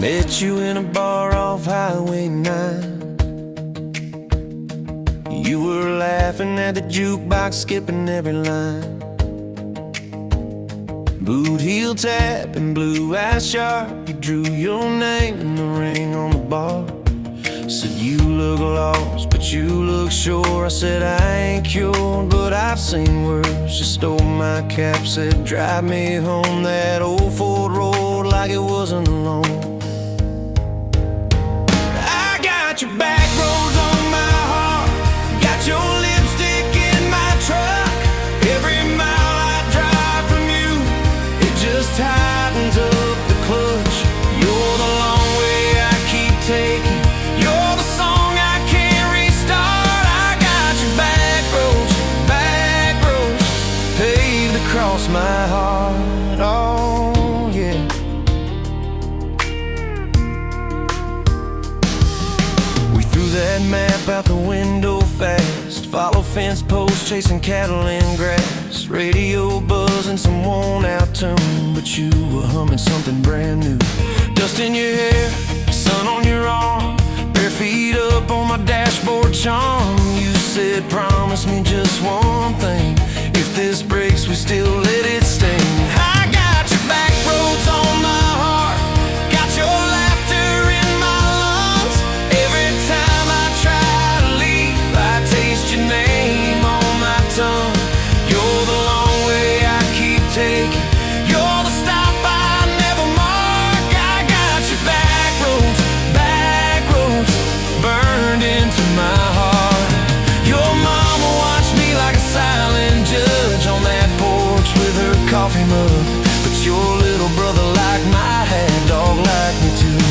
Met you in a bar off Highway 9. You were laughing at the jukebox, skipping every line. Boot heel tap and blue eyes sharp. You drew your name in the ring on the bar. Said you look lost, but you look sure. I said I ain't cured, but I've seen worse. You stole my cap, said drive me home that old Ford road like it wasn't alone. I got your back roads on my heart, got your lipstick in my truck. Every mile I drive from you, it just tightens up the clutch. You're the long way I keep taking. You're the song I can't restart. I got your back roads paved across my heart. Oh yeah. We threw that map out the window fast, follow fence posts, chasing cattle in grass. Radio buzzing some worn out tune, but you were humming something brand new. Dust in your hair, sun on your arm, bare feet up on my dashboard charm. You said promise me just one thing, if this breaks we still let it sting. I got your back roads on my heart, got your laughter in my lungs. Every time I try to leave, I taste your name on my tongue. You're the long way I keep taking, you're the stop I never mark. I got your back roads burned into my heart. Your mama watched me like a silent judge on that porch with her coffee mug, but your little brother liked my hat, dog liked me too.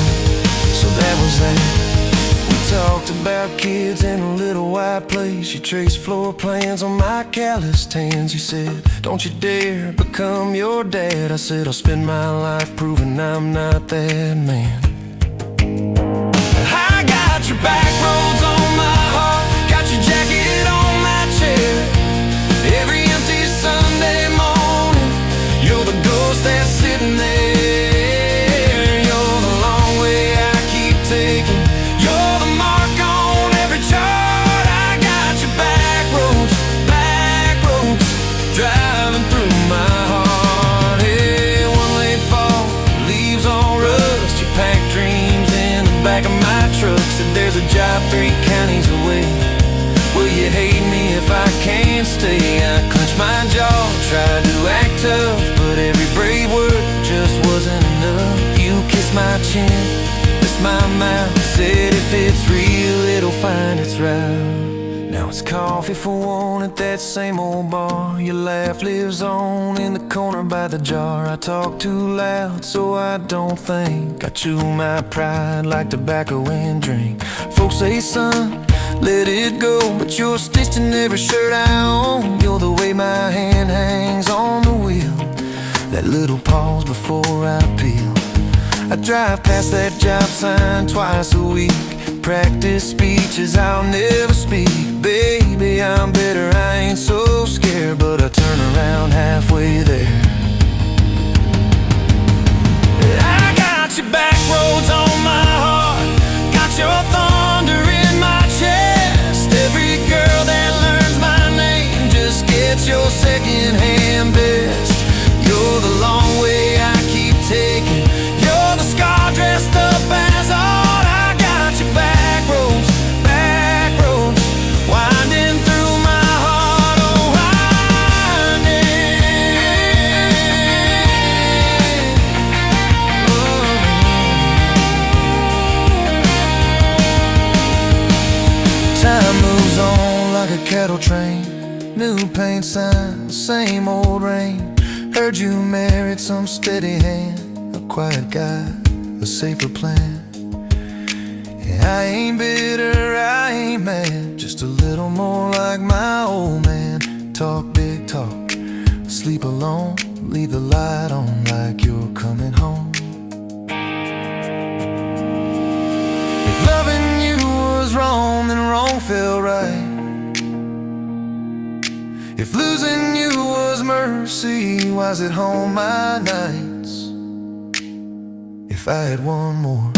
So that was that. We talked about kids in a little white place. You traced floor plans on my calloused hands. You said, don't you dare become your dad. I said, I'll spend my life proving I'm not that man. I got your back roads on my heart, got your jacket on my chair. Every empty Sunday morning, you're the ghost that's sitting there. You're the long way I keep taking, you're the mark on every chart. I got your back roads driving through my heart. Hey, one late fall, leaves all rust. You pack dreams in the back of my truck. Said there's a job 3 counties away. Will you hate me if I can't stay? I clenched my jaw, tried to act tough, but every brave word just wasn't enough. You kissed my chin, kissed my mouth, said if it's real, it'll find its route. Now it's coffee for one at that same old bar. Your laugh lives on in the corner by the jar. I talk too loud, so I don't think. I chew my pride like tobacco and drink. Folks say, son, let it go, but you're stitched in every shirt I own. You're the way my hand hangs on the wheel, that little pause before I peel. I drive past that job sign twice a week, practice speeches I'll never speak. Baby, I'm better, I ain't so scared, but I turn around halfway there. I got your back roads on my heart, got your thunder in my chest. Every girl that learns my name just gets your second-hand best. You're the long way I keep taking, you're the scar dressed up as art. I got your back roads winding through my heart. Oh, winding. Time moves on like a cattle train, new paint sign, same old rain. Heard you married some steady hand, a quiet guy, a safer plan. I ain't bitter, I ain't mad, just a little more like my old man. Talk big talk, sleep alone, leave the light on like you're coming home. If loving you was wrong, then wrong felt right. If losing you was mercy, why's it home my nights? If I had one more.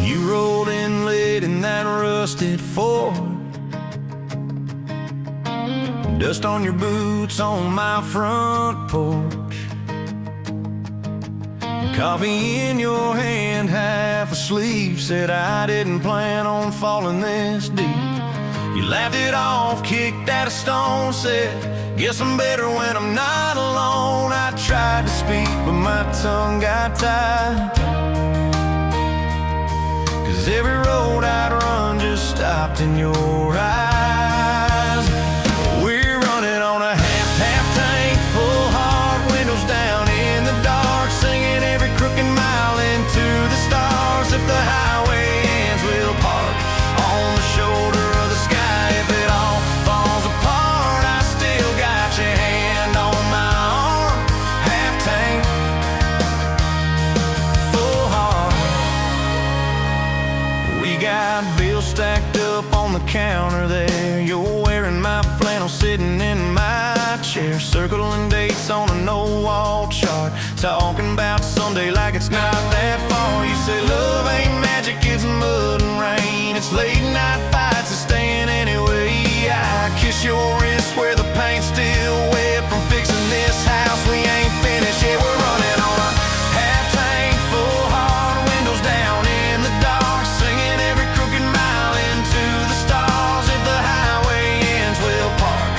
You rolled in late in that rusted Ford, dust on your boots on my front porch, coffee in your hand, half asleep. Said I didn't plan on falling this deep. You laughed it off, kicked at a stone, said, guess I'm better when I'm not alone. I tried to speak, but my tongue got tied, 'cause every road I'd run just stopped in your eyes. We're running on a half tank, full hard, windows down in the dark, singing every crooked mile into the stars. If the highway ends, we'll park on the shoulder of the sky. If it all falls apart, I still got your hand on my arm. Half tank, full hard. We got bills stacked up on the counter there. You're wearing my flannel, sitting in my chair, circling dates on a no-wall chart, talking about Sunday like it's not that far. You say love ain't magic, it's mud and rain, it's late night fights and staying anyway. I kiss your wrist where the paint's still wet from fixing this house. We ain't finished yet. We're running on a half tank, full hard, windows down in the dark, singing every crooked mile into the stars. If the highway ends, we'll park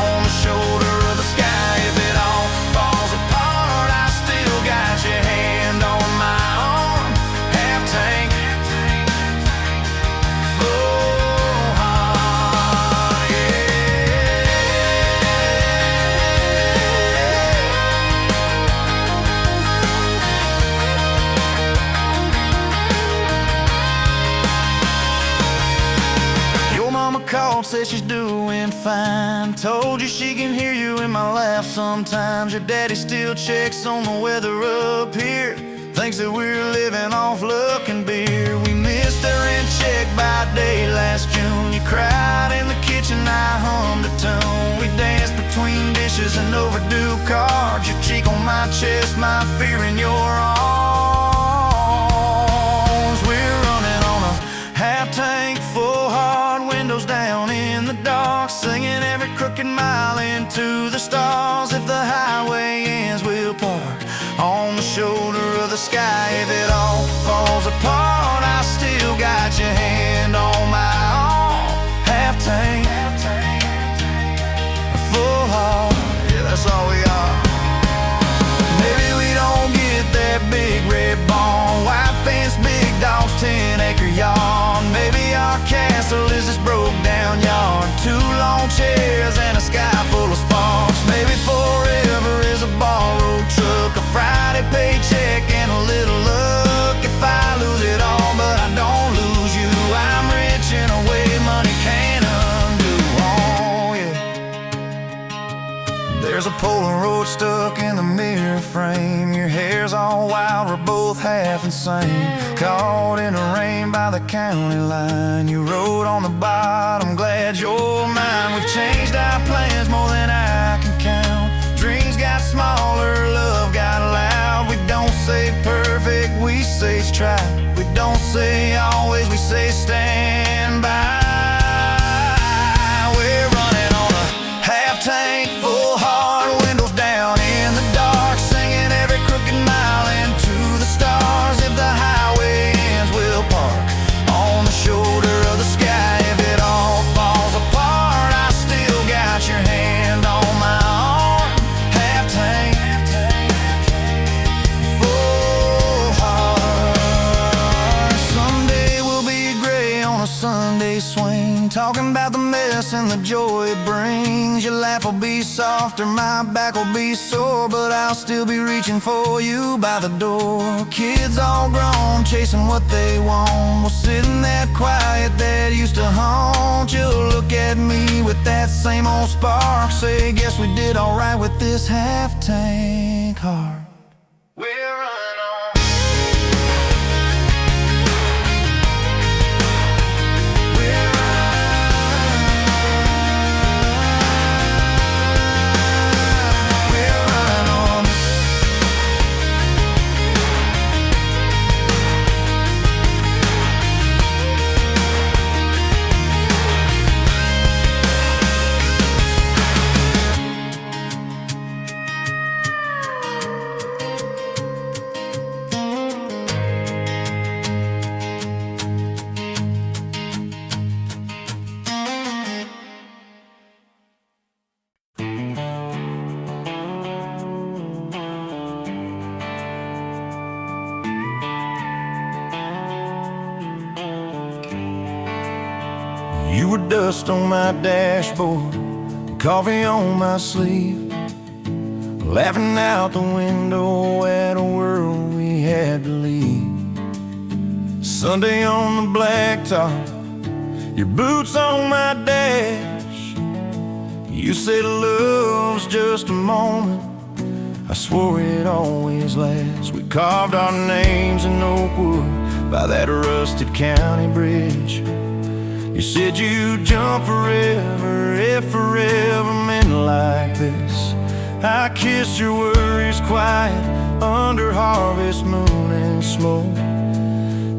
on the shoulder of the sky. If it all falls apart, I still got your hand on my arm. Half tank, full heart, yeah. Your mama called, said she's doing fine, told you she can hear you in my laugh sometimes. Your daddy still checks on the weather up here, thinks that we're living off luck and beer. We missed the rent check by day last June. You cried in the kitchen, I hummed a tune. We danced between dishes and overdue cards, your cheek on my chest, my fear in your arms. We're running on a half tank, full hard, windows down in the dark, singing every crooked mile into the stars. If the highway ends, we'll park on the shoulder of the sky. If it all falls apart, I still got your hand on my arm. Half tank, full heart, yeah, that's all we are. Maybe we don't get that big red barn, white fence, big dogs, 10-acre yard. Maybe our castle is this broke down yard, 2 long chairs and a sky full of sparks. Maybe forever is a borrowed truck, a Friday paycheck and a little luck. If I lose it all but I don't lose you, I'm rich in a way money can't undo. Oh yeah. There's a Polaroid stuck in the mirror frame, your hair's all wild, we're both half insane, caught in the rain by the county line. You wrote on the bottom, glad you're mine. We've changed our plans more than I can count, dreams got smaller, love got loud. We don't say perfect, we say try. We don't say always, we say stand by. We're running on a half tank, full hard, windows down in the dark, singing every crooked mile into the stars. If the highway ends, we'll park on the shoulder of the sky. If it all talking about the mess and the joy it brings. Your laugh will be softer, my back will be sore, but I'll still be reaching for you by the door. Kids all grown, chasing what they want, will sit in that quiet that used to haunt you. Look at me with that same old spark, say, guess we did alright with this half-tank heart. You were dust on my dashboard, coffee on my sleeve, laughing out the window at a world we had to leave. Sunday on the blacktop, your boots on my dash. You said love's just a moment, I swore it always lasts. We carved our names in oak wood by that rusted county bridge. You said you'd jump forever if forever meant like this. I kissed your worries quiet under harvest moon and smoke.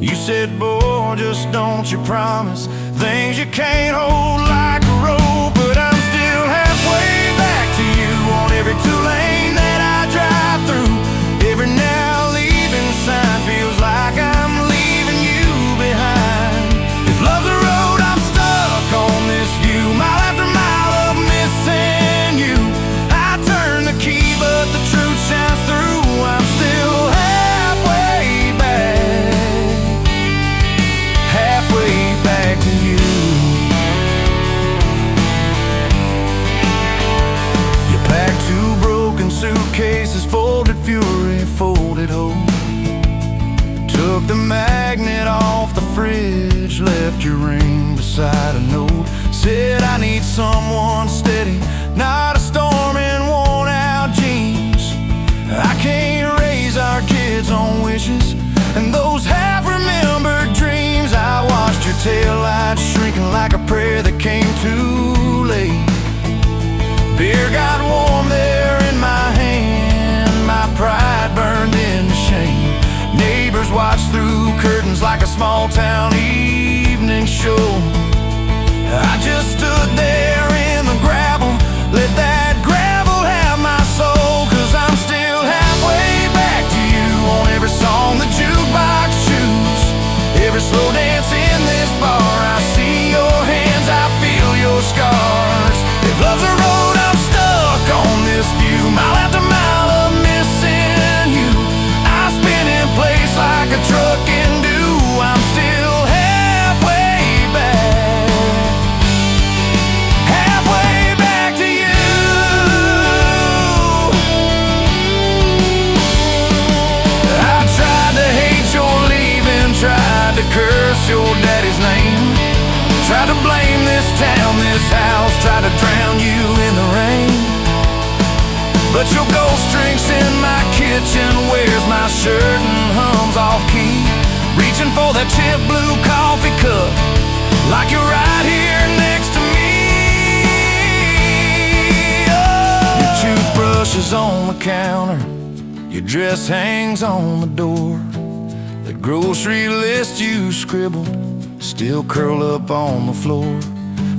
You said, boy, just don't you promise things you can't hold like a rope. But I'm still halfway back to you on every two-lane that I drive through. Every now leaving sign feels like I'm leaving you behind. If love's a road I'm stuck on this view, mile after mile of missing you. I turn the key but the truth shines through. I'm still halfway back to you. You packed two broken suitcases, folded fury, folded hope. Took the magnet off the fridge, left your ring beside a note. Said I need someone steady, not a storm in worn-out jeans. I can't raise our kids on wishes and those half-remembered dreams. I watched your taillights shrinking like a prayer that came too late. Beer got warm there in my hand, my pride burned into shame. Neighbors watched through curtains like a small-town evening show. I just stood there in the gravel, let that gravel have my soul. 'Cause I'm still halfway back to you on every song the jukebox choose. Every slow dance in this bar, I see your hands, I feel your scars. If love's a road I'm stuck on this view, mile after mile of missing you. I spin in place like a truck can do. I'm still halfway back to you. I tried to hate your leaving, tried to curse your daddy's name, tried to blame this town, this house, tried to drown you in the rain. But your ghost drinks in my kitchen, wears my shirt and hums off key, reaching for that chip blue coffee cup like you're right here next to me. Oh. Your toothbrush is on the counter, your dress hangs on the door. The grocery list you scribbled still curl up on the floor.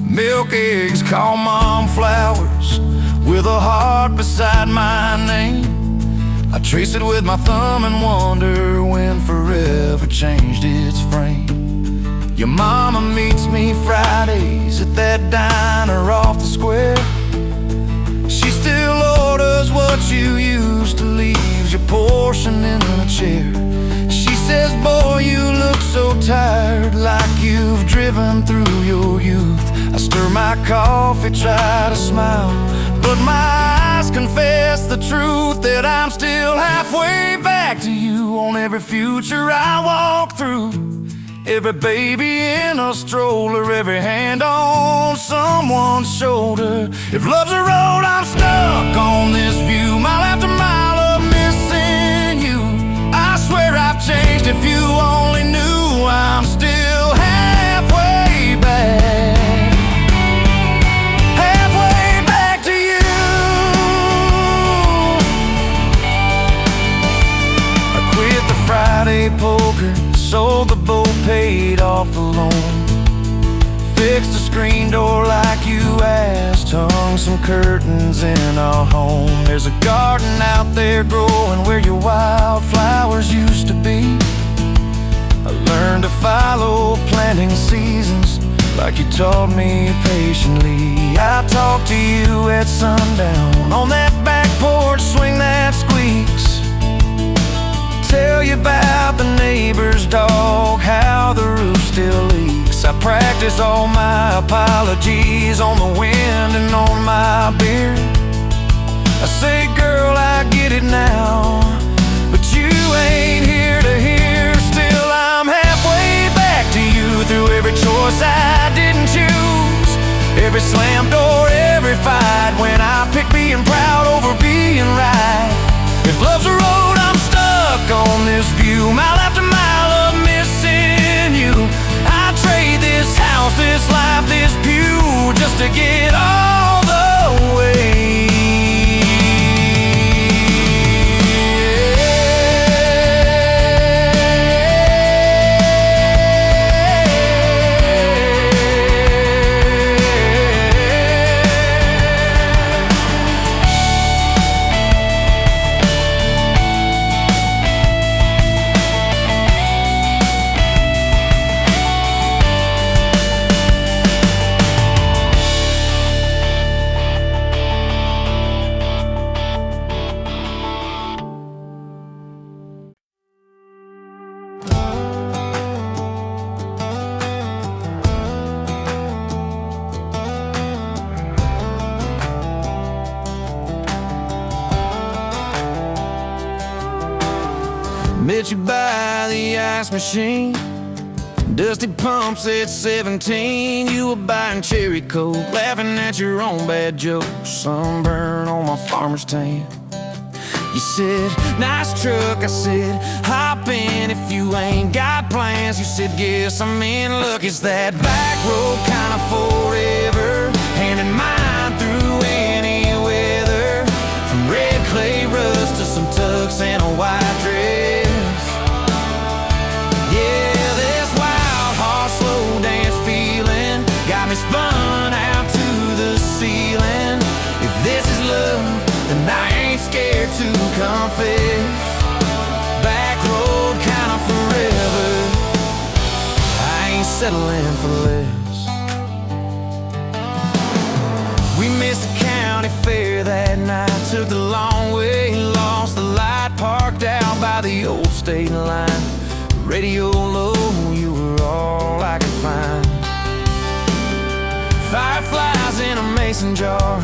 Milk, eggs, call mom flowers with a heart beside my name. I trace it with my thumb and wonder when forever changed its frame. Your mama meets me Fridays at that diner off the square. She still orders what you used to, leaves your portion in the chair. She says, boy, you look so tired, like you've driven through your youth. Stir my coffee, try to smile, but my eyes confess the truth that I'm still halfway back to you on every future I walk through. Every baby in a stroller, every hand on someone's shoulder. If love's a road, I'm stuck on this view, mile after mile of missing you. I swear I've changed, if you only knew. I'm still halfway back, halfway back to you. I quit the Friday poker, sold the boat, paid off the loan, fixed the screen door like you asked, hung some curtains in our home. There's a garden out there growing where your wildflowers used to be. I learned to follow planting seasons like you taught me patiently. I talk to you at sundown on that back porch, swing that squeaks, tell you about the neighbor's dog, how the roof still leaks. I practice all my apologies on the wind and on my beard. I say, girl, I get it now, but you ain't here to hear. Still, I'm halfway back to you through every choice I didn't choose, every slam door, every fight, when I pick being proud over being right. If love's a road, I'm stuck on this view, mile after mile of missing you. I trade this house, this life, this pew, just to get all the way. Met you by the ice machine, dusty pumps at 17. You were buying cherry coke, laughing at your own bad jokes, sunburn on my farmer's tan. You said, nice truck. I said, hop in if you ain't got plans. You said, guess I'm in luck. It's that back road kind of forever, hand in mine through any weather, from red clay rust to some tux and a white dress. Yeah, this wild horse slow dance feeling got me spun out to the ceiling. If this is love, then I ain't scared to confess. Back road kind of forever, I ain't settling for less. We missed the county fair that night, took the long way, lost the light, parked out by the old state line. Radio low, you were all I could find. Fireflies in a mason jar,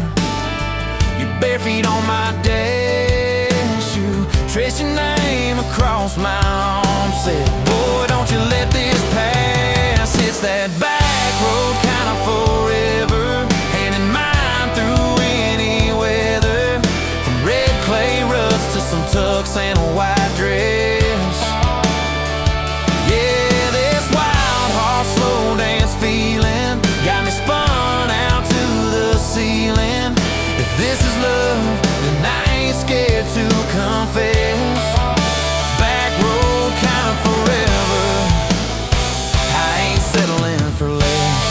your bare feet on my dash. You traced your name across my arm, said, boy, don't you let this pass. It's that back road kind of forever, hand in mine through any weather, from red clay rust to some tux and a white dress. Yeah, this wild horse slow dance feeling got me spun out to the ceiling. If this is love, then I ain't scared to confess. Back road kind of forever, I ain't settling for less.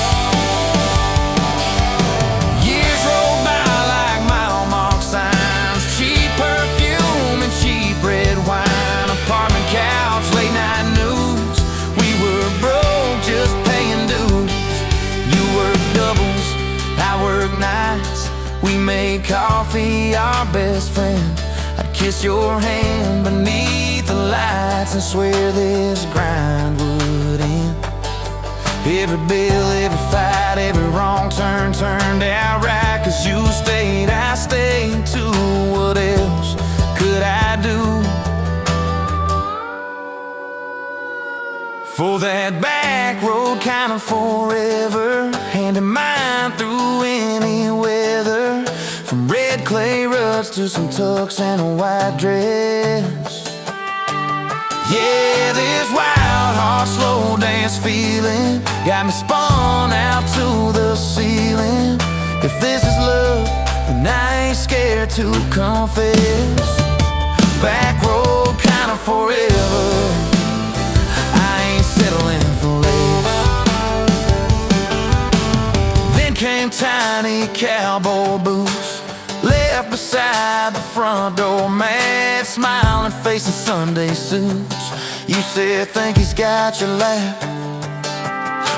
Years roll by like mile mark signs, cheap perfume and cheap red wine, apartment couch, late night news. We were broke, just paying dues. You work doubles, I work nights. We made coffee our best friend. I'd kiss your hand beneath the lights and swear this grind would end. Every bill, every fight, every wrong turn turned out right. 'Cause you stayed, I stayed too. What else could I do? For that back road kind of forever, handing mine through any weather. From red clay ruts to some tux and a white dress. Yeah, this wild heart slow dance feeling got me spun out to the ceiling. If this is love, then I ain't scared to confess. Back road kind of forever, I ain't settling for less. Then came tiny cowboy boots, left beside the front door, mad smiling face in Sunday suits. You said, think he's got your lap.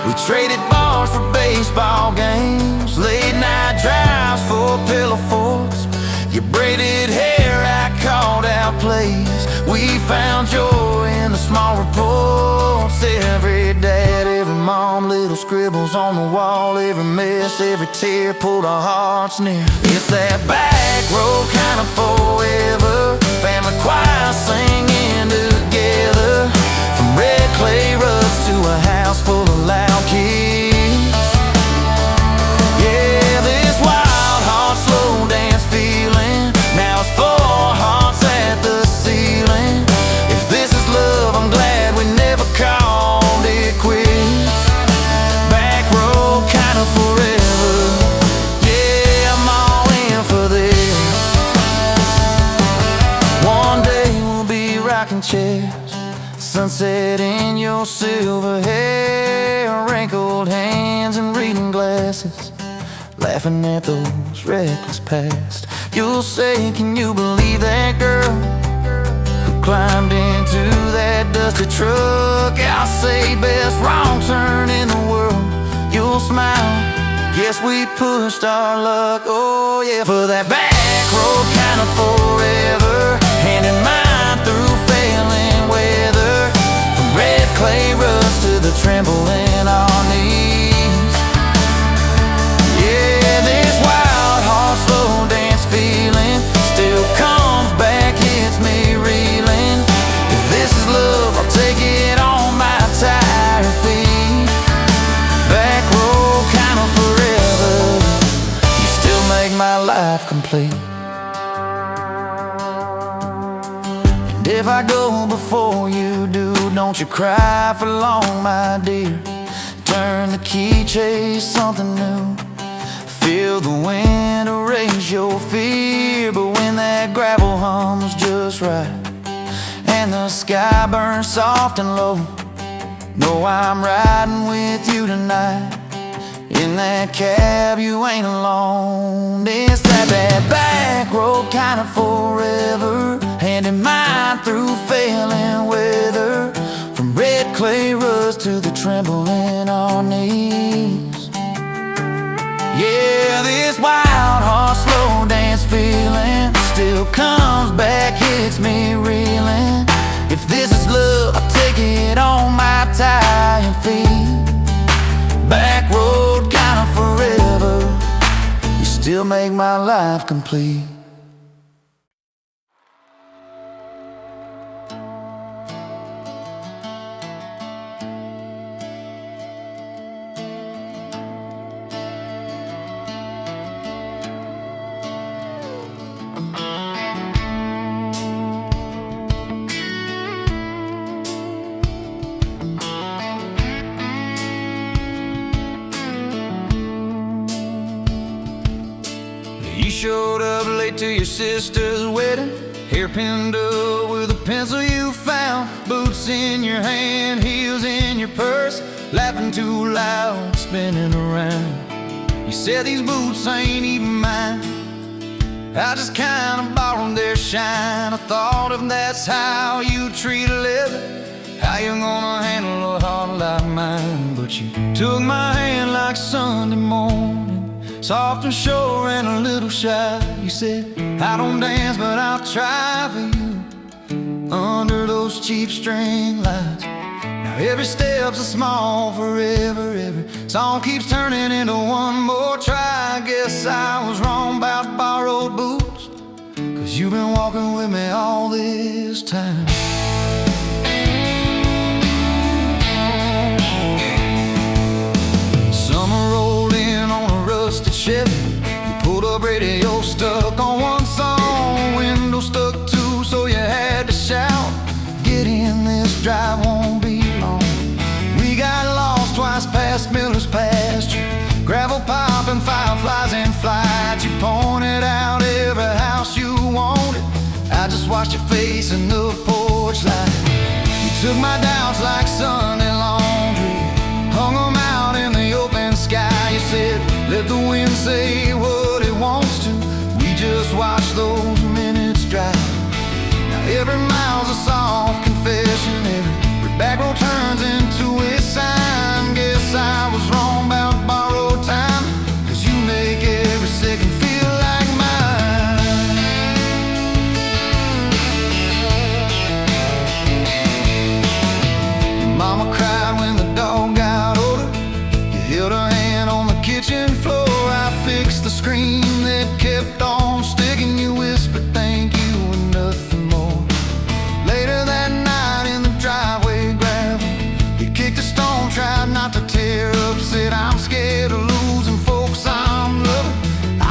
We traded bars for baseball games, late night drives for pillow forts. Your braided hair, I called out plays. We found joy in the small reports. Every dad, every mom, little scribbles on the wall. Every mess, every tear pulled our hearts near. It's that back road kind of forever, family choir singing together. From red clay ruts to a house full of loud kids. Yeah, this wild heart slow dance feeling, now it's 4 hearts at the ceiling. If this is love, I'm glad we never called it quits. Back road kind of forever, yeah, I'm all in for this. One day we'll be rocking chairs, sunset in your silver hair, wrinkled hands and reading glasses, laughing at those reckless past. You'll say, can you believe that girl who climbed into that dusty truck? I'll say, best wrong turn in the world. You'll smile, guess we pushed our luck. Oh yeah, for that back road kind of forever, handing mine through failing weather. From red clay ruts to the tremble in our knees. Yeah, this wild heart slow dance feeling still comes back, hits me reeling. If this is love, I'll take it on my tired feet. Back road kind of forever, you still make my life complete. And if I go before you do, don't you cry for long, my dear. Turn the key, chase something new. Feel the wind erase your fear. But when that gravel hums just right and the sky burns soft and low, know I'm riding with you tonight. In that cab you ain't alone. It's that back road kind of forever, handing mine through failing weather. From red clay ruts to the tremble in our knees. Yeah, this wild heart slow dance feeling still comes back, hits me reeling. If this is love, I'll take it on my tired feet. Back road kind of forever, you still make my life complete. You showed up late to your sister's wedding, hair pinned up with a pencil you found, boots in your hand, heels in your purse, laughing too loud, spinning around. You said these boots ain't even mine, I just kinda borrowed their shine. I thought if that's how you treat a living, how you gonna handle a heart like mine? But you took my hand like Sunday morning, soft and sure and a little shy. You said, I don't dance, but I'll try for you under those cheap string lights. Now Every step's a small forever. Every song keeps turning into one more try. Guess I was wrong about borrowed boots, 'cause you've been walking with me all this time. Summer rolled in on a rusted Chevy. You pulled up, radio stuck on one song, window stuck too, so you had to shout, "Get in, this drive won't be long." We got lost twice past Miller's pasture, gravel popping, fireflies in flight. You pointed out every house you wanted. I just watched your face in the porch light. You took my doubts like Sunday laundry, hung them out in the open sky. You said, "Let the wind say what it wants to." We just watched those minutes drive. Now every mile's a soft confession, every back road turns into a sign. Guess I was wrong about borrowed time, 'cause you make every second feel like mine. Your mama cried when the dog got older. You held her hand on the kitchen floor. I fixed the screen that kept on sticking. You whispered thank you and nothing more. Later that night in the driveway gravel, you kicked a stone, tried not to tear up. Said, "I'm scared of losing folks I'm loving."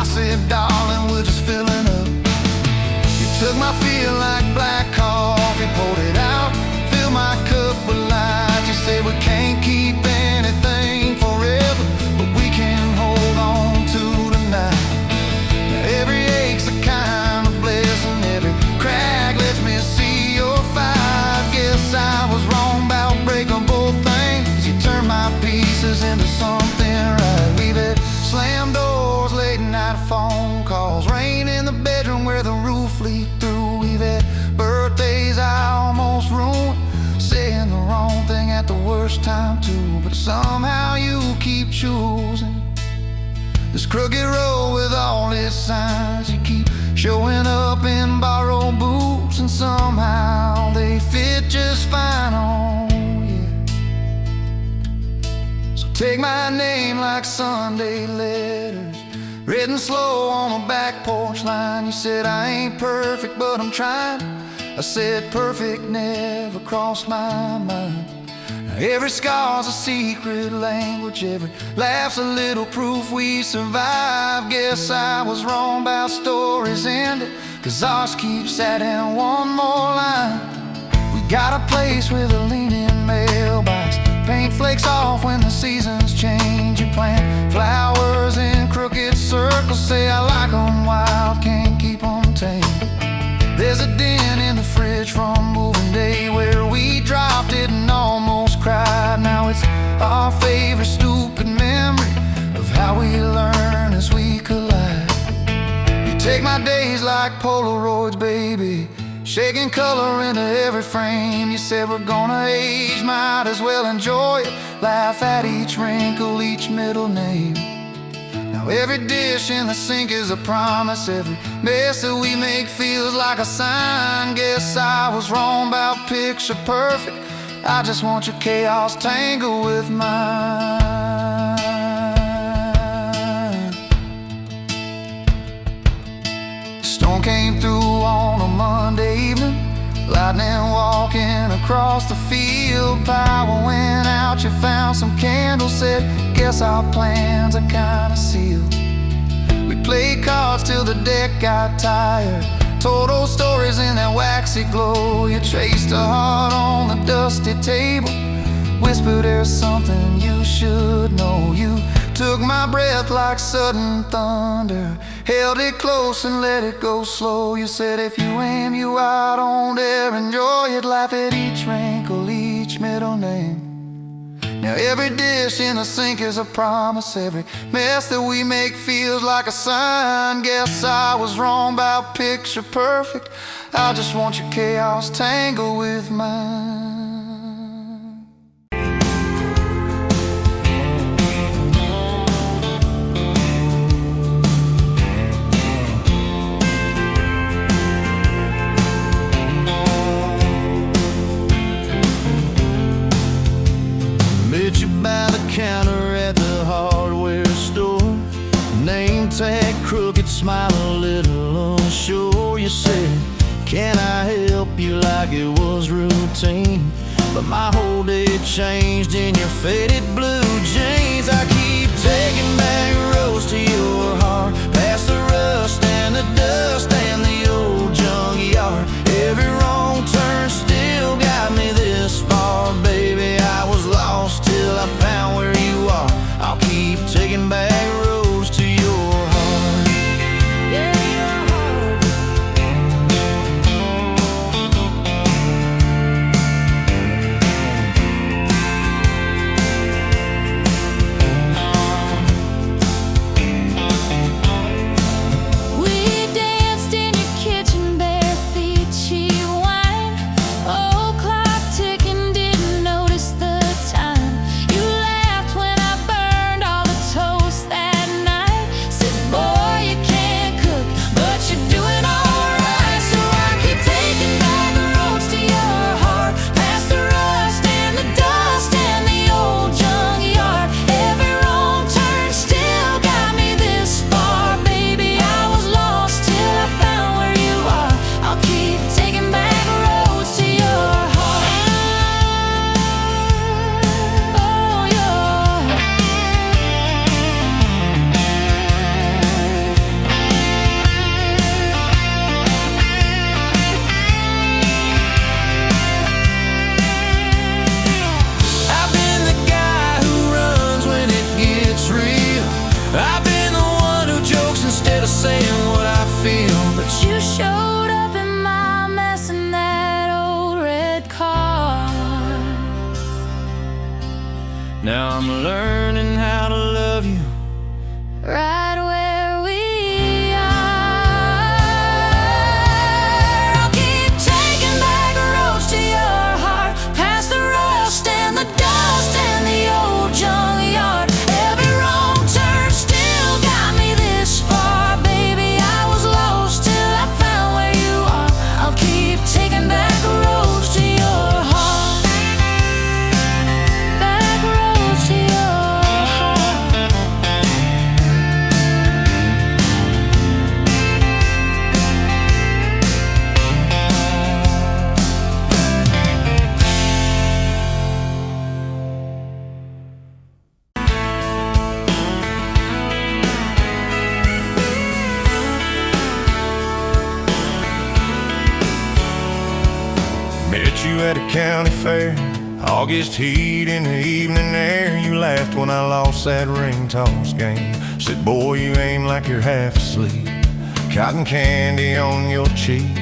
I said, "Darling, we're just filling up." You took my feel like black coffee, poured it out, filled my cup with light. You said, "We can't keep anything forever, but we can hold on to tonight." Now every ache's a kind of blessing, every crack lets me see your fight. Guess I was wrong about breaking both things. You turned my pieces into something right. We've had slam doors, late night phone calls, rain in the bedroom where the roof leaked through. We've had birthdays I almost ruined, saying the wrong thing at the worst time too. But somehow you keep choosing this crooked road with all its signs. You keep showing up in borrowed boots, and somehow they fit just fine on you. So take my name like Sunday letters, written slow on a back porch line. You said, "I ain't perfect, but I'm trying." I said, "Perfect never crossed my mind." Now every scar's a secret language, every laugh's a little proof we survived. Guess I was wrong about stories ended, 'cause ours keeps adding one more line. We got a place with a leaning mailbox, paint flakes off when the seasons change. You plant flowers in crooked circles, say I like 'em wild, can't keep 'em tame. There's a dent in the fridge from moving day where we dropped it and almost cried. Now it's our favorite stupid memory of how we learn as we collide. You take my days like Polaroids, baby, shaking color into every frame. You said, "We're gonna age, might as well enjoy it, laugh at each wrinkle, each middle name." Now every dish in the sink is a promise, every mess that we make feels like a sign. Guess I was wrong about picture perfect, I just want your chaos tangled with mine. Storm came through on a Monday evening, lightning walking across the field. Power went out, you found some candles, said, "Guess our plans are kinda sealed." We played cards till the deck got tired, told old stories in that waxy glow. You traced a heart on the dusty table, whispered, "There's something you should know." You took my breath like sudden thunder, held it close and let it go slow. You said, "If you aim, you out, don't dare enjoy it, laugh at each wrinkle, each middle name." Now every dish in the sink is a promise, every mess that we make feels like a sign. Guess I was wrong about picture perfect, I just want your chaos tangled with mine. contact, crooked smile, a little unsure. You said, can I help you, like it was routine? But my whole day changed in your faded blue jeans. I keep taking back roads to your heart, past the rust and the dust and the old junkyard. Every wrong turn still got me this far, baby. I was lost till I found where you are. I'll keep taking back roads to your heart. Yeah, your heart. We danced in your kitchen, bare feet, cheap wine. Old clock ticking, didn't notice the time. You laughed when I burned all the toast that night. Said, boy, you can't cook, but you're doing alright. So I keep taking back the roads to your heart, past the rust and the dust and the old junkyard. Every wrong turn still got me this far, baby. I was lost till I found where you are. I'll keep taking back roads to your heart. Oh, your I've been the guy who runs when it gets real. I've been the one who jokes instead of saying what I feel. But you showed up in my mess in that old red car. Now I'm learning how to love you right where we are. I'll keep taking back roads to your heart, past the rust and the dust and the old junkyard. Every wrong turn still got me this far, baby. I was lost till I found where you are. I'll keep taking back roads to your heart, back roads to your heart. Met you at a county fair, August heat in the evening air. You laughed when I lost that ring toss game. Said, boy, you ain't like you're half asleep. Cotton candy on your cheek.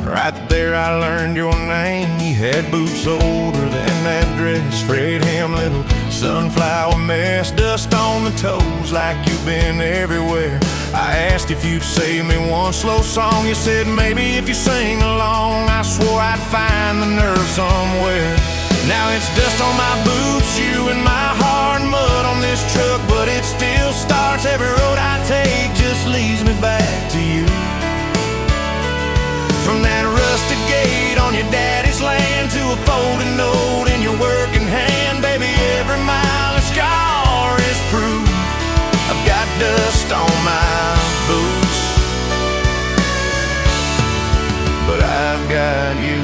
Right there I learned your name. You had boots older than that dress, frayed hem, little sunflower mess, dust on the toes like you've been everywhere. I asked if you'd save me one slow song. You said maybe if you sing along. I swore I'd find the nerve somewhere. Now it's dust on my boots, you and my heart, mud on this truck, but it still starts. Every road I take just leads me back to you. From that rusted gate on your daddy's land to a folded note in your working hand, baby, every mile and scar is proof I've got dust on my boots, but I've got you.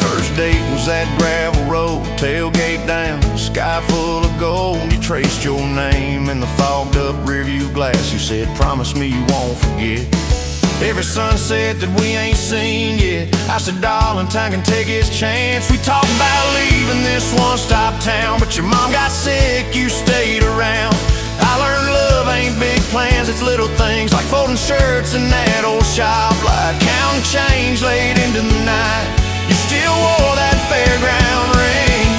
First date was that gravel road, tailgate down, sky full of gold. You traced your name in the fogged up rearview glass. You said, promise me you won't forget every sunset that we ain't seen yet. I said, darling, time can take its chance. We talked about leaving this one-stop town, but your mom got sick, you stayed around. I learned love ain't big plans, it's little things like folding shirts in that old shop, like counting change late into the night. You still wore that fairground ring,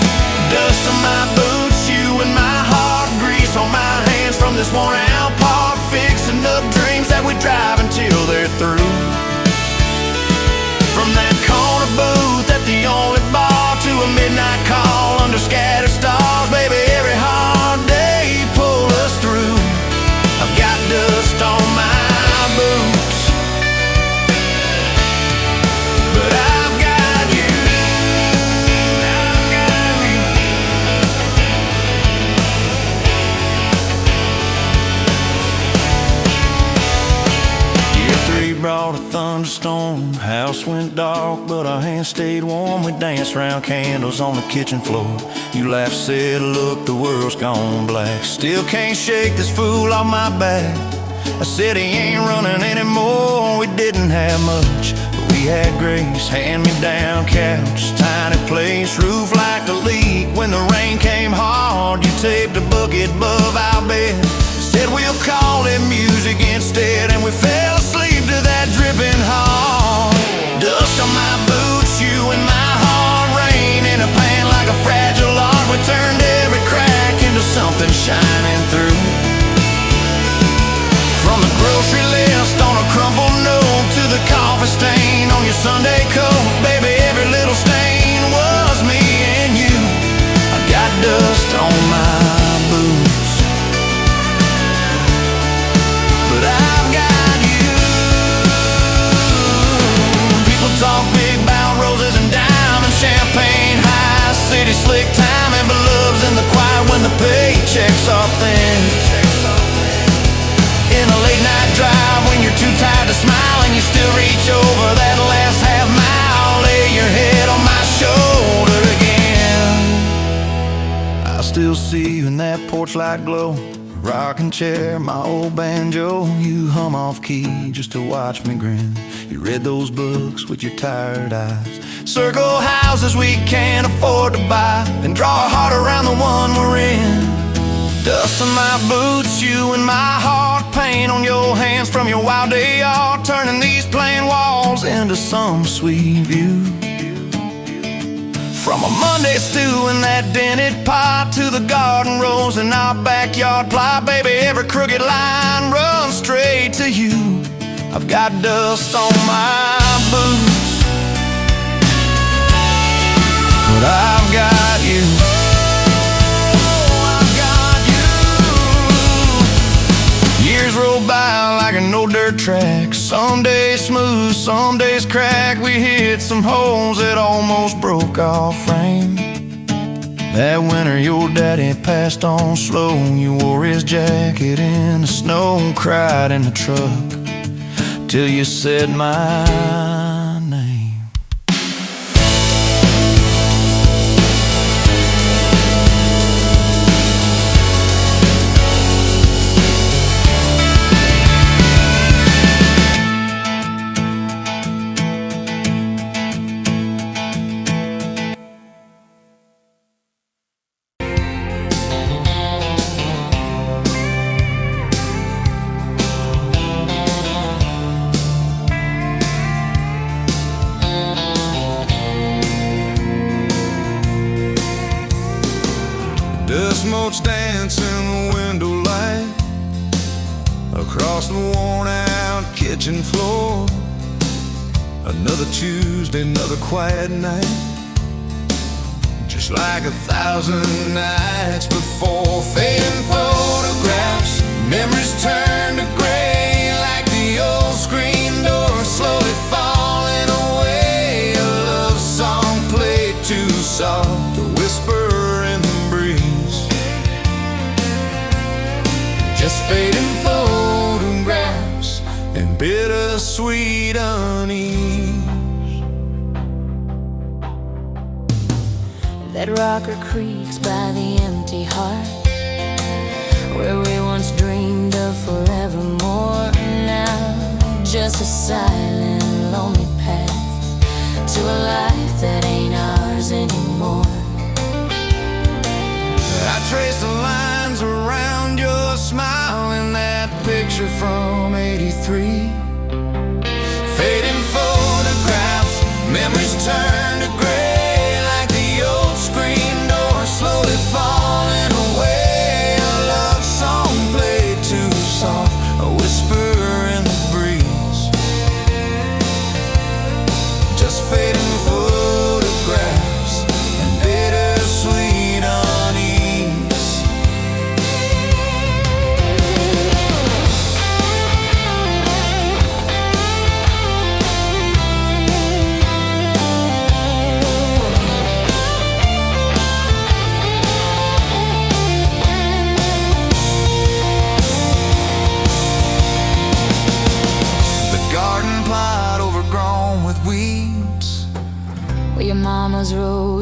dust on my boots, you and my heart, grease on my hands from this worn-out park, fixing up dreams that we drive until they're through. From that corner booth at the only bar to a midnight call under scattered stars, baby, every hard day pull us through. I've got dust on my boots, but I've got brought a thunderstorm. House went dark, but our hands stayed warm. We danced round candles on the kitchen floor. You laughed, said, look, the world's gone black. Still can't shake this fool off my back. I said he ain't running anymore. We didn't have much, but we had grace. Hand-me-down couch, tiny place, roof like a leak. When the rain came hard, you taped a bucket above our bed. Said we'll call it music instead, and we fell asleep to that dripping heart. Dust on my boots, you in my heart, rain in a pan like a fragile art. We turned every crack into something shining through. From the grocery list on a crumpled note to the coffee stain on your Sunday coat, baby, every little stain was me and you. I got dust on my boots, but I've got you. People talk big about roses and diamonds, champagne, high city slick time, and love's in the quiet when the paychecks are thin. In a late night drive when you're too tired to smile and you still reach over that last half mile, lay your head on my shoulder again. I still see you in that porch light glow, rocking chair, my old banjo. You hum off key just to watch me grin. You read those books with your tired eyes, circle houses we can't afford to buy, and draw a heart around the one we're in. Dust on my boots, you and my heart, paint on your hands from your wild day yard, turning these plain walls into some sweet view. From a Monday stew in that dented pot to the garden rose in our backyard plot, baby, every crooked line runs straight to you. I've got dust on my boots, but I've got you. Years roll by like an old dirt track, some days smooth, some days crack. We hit some holes that almost broke our frame. That winter your daddy passed on slow. You wore his jacket in the snow, cried in the truck till you said my name. Dust motes dance in the window light across the worn out kitchen floor. Another Tuesday, another quiet night, just like 1,000 nights before. Fading photographs, memories turn to gray like the old screen door slowly falling away. A love song played too soft, a whisper in the breeze, just fading photographs and bittersweet unease. That rocker creaks by the empty heart, where we once dreamed of forevermore. Now just a silent, lonely path to a life that ain't ours anymore. I trace the lines around your smile in that picture from '83. Fading photographs, memories turn to gray like the old screen door slowly falling away. A love song played too soft, a whisper in the breeze, just fading photographs and bittersweet unease.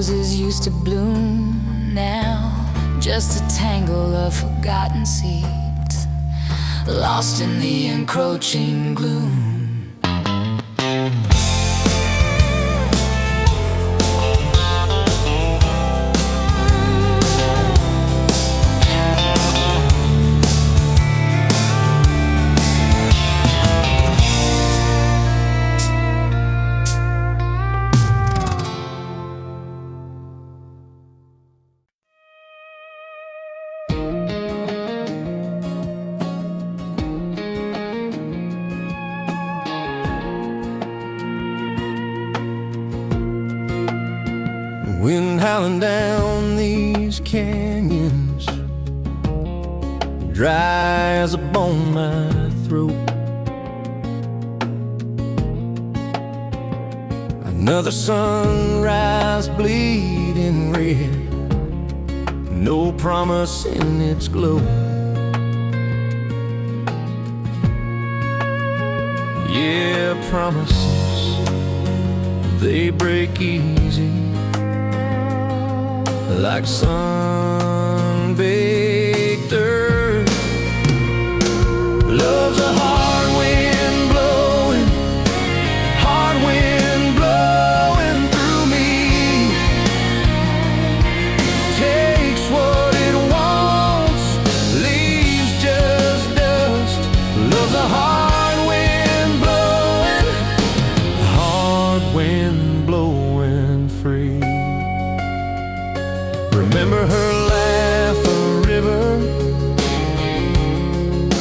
roses used to bloom, now just a tangle of forgotten seeds, lost in the encroaching gloom. Wind howling down these canyons, dry as a bone my throat. Another sunrise bleeding red, no promise in its glow. Yeah, promises, they break easy, like sun-baked earth. Love's a hard wind blowing, hard wind blowing through me. Takes what it wants, leaves just dust. Love's a hard wind blowing free. Remember her laugh, a river,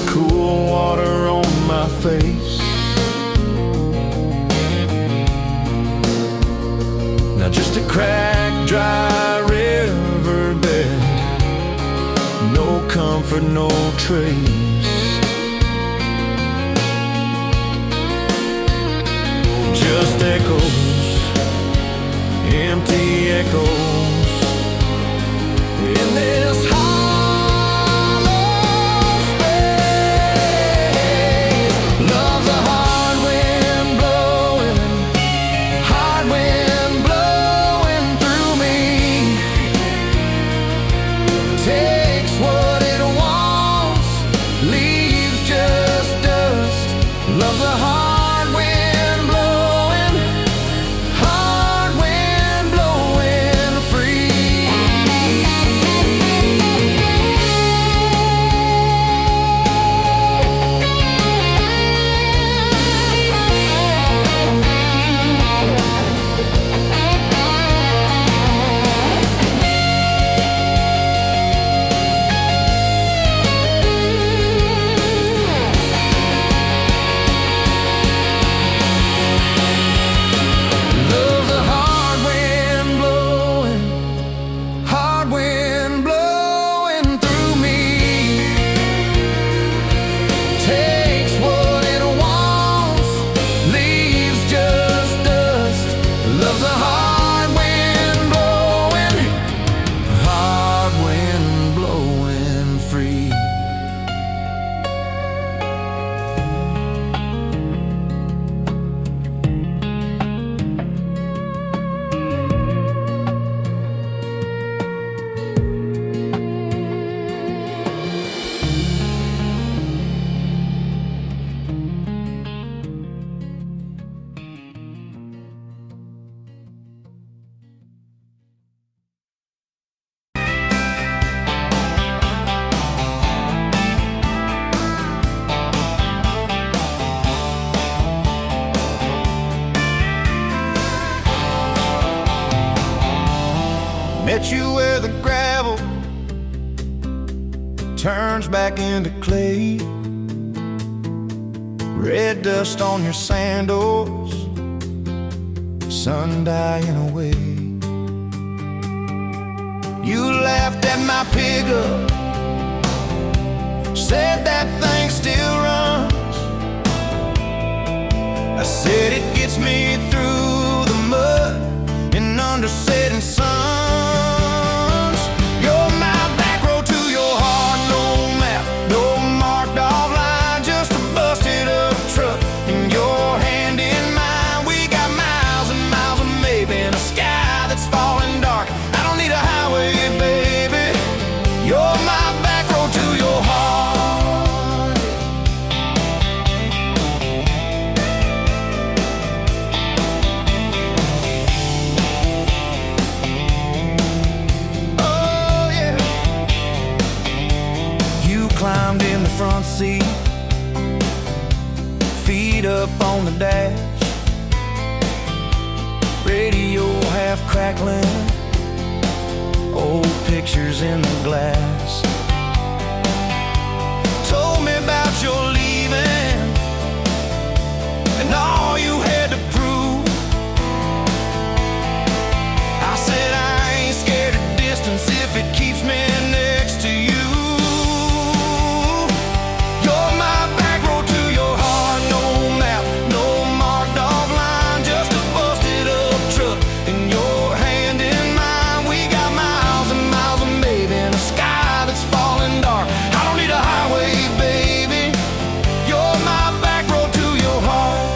cool water on my face. Now just a cracked, dry riverbed, no comfort, no trace. Just echoes, empty echoes in this hollow space. Love's a hard wind blowing through me. Takes what it wants, leaves just dust. Love's a hard wind blowing free. Met you where the gravel turns back into clay. Red dust on your sandals, sun dying away. You laughed at my pickup, said that thing still runs. I said it gets me through the mud and under setting suns. You're my back road to your heart, no map, no marked off line, just a busted up truck and your hand in mine. We got miles and miles of maybe in a sky that's falling dark. climbed in the front seat, feet up on the dash, radio half crackling, old pictures in the glass. Told me about your leaving and all you had to prove. I said I ain't scared of distance if it keeps me next to you. You're my back road to your heart, no map, no marked off line, just a busted up truck in your hand in mine. We got miles and miles of maybe in a sky that's falling dark. I don't need a highway, baby. You're my back road to your heart.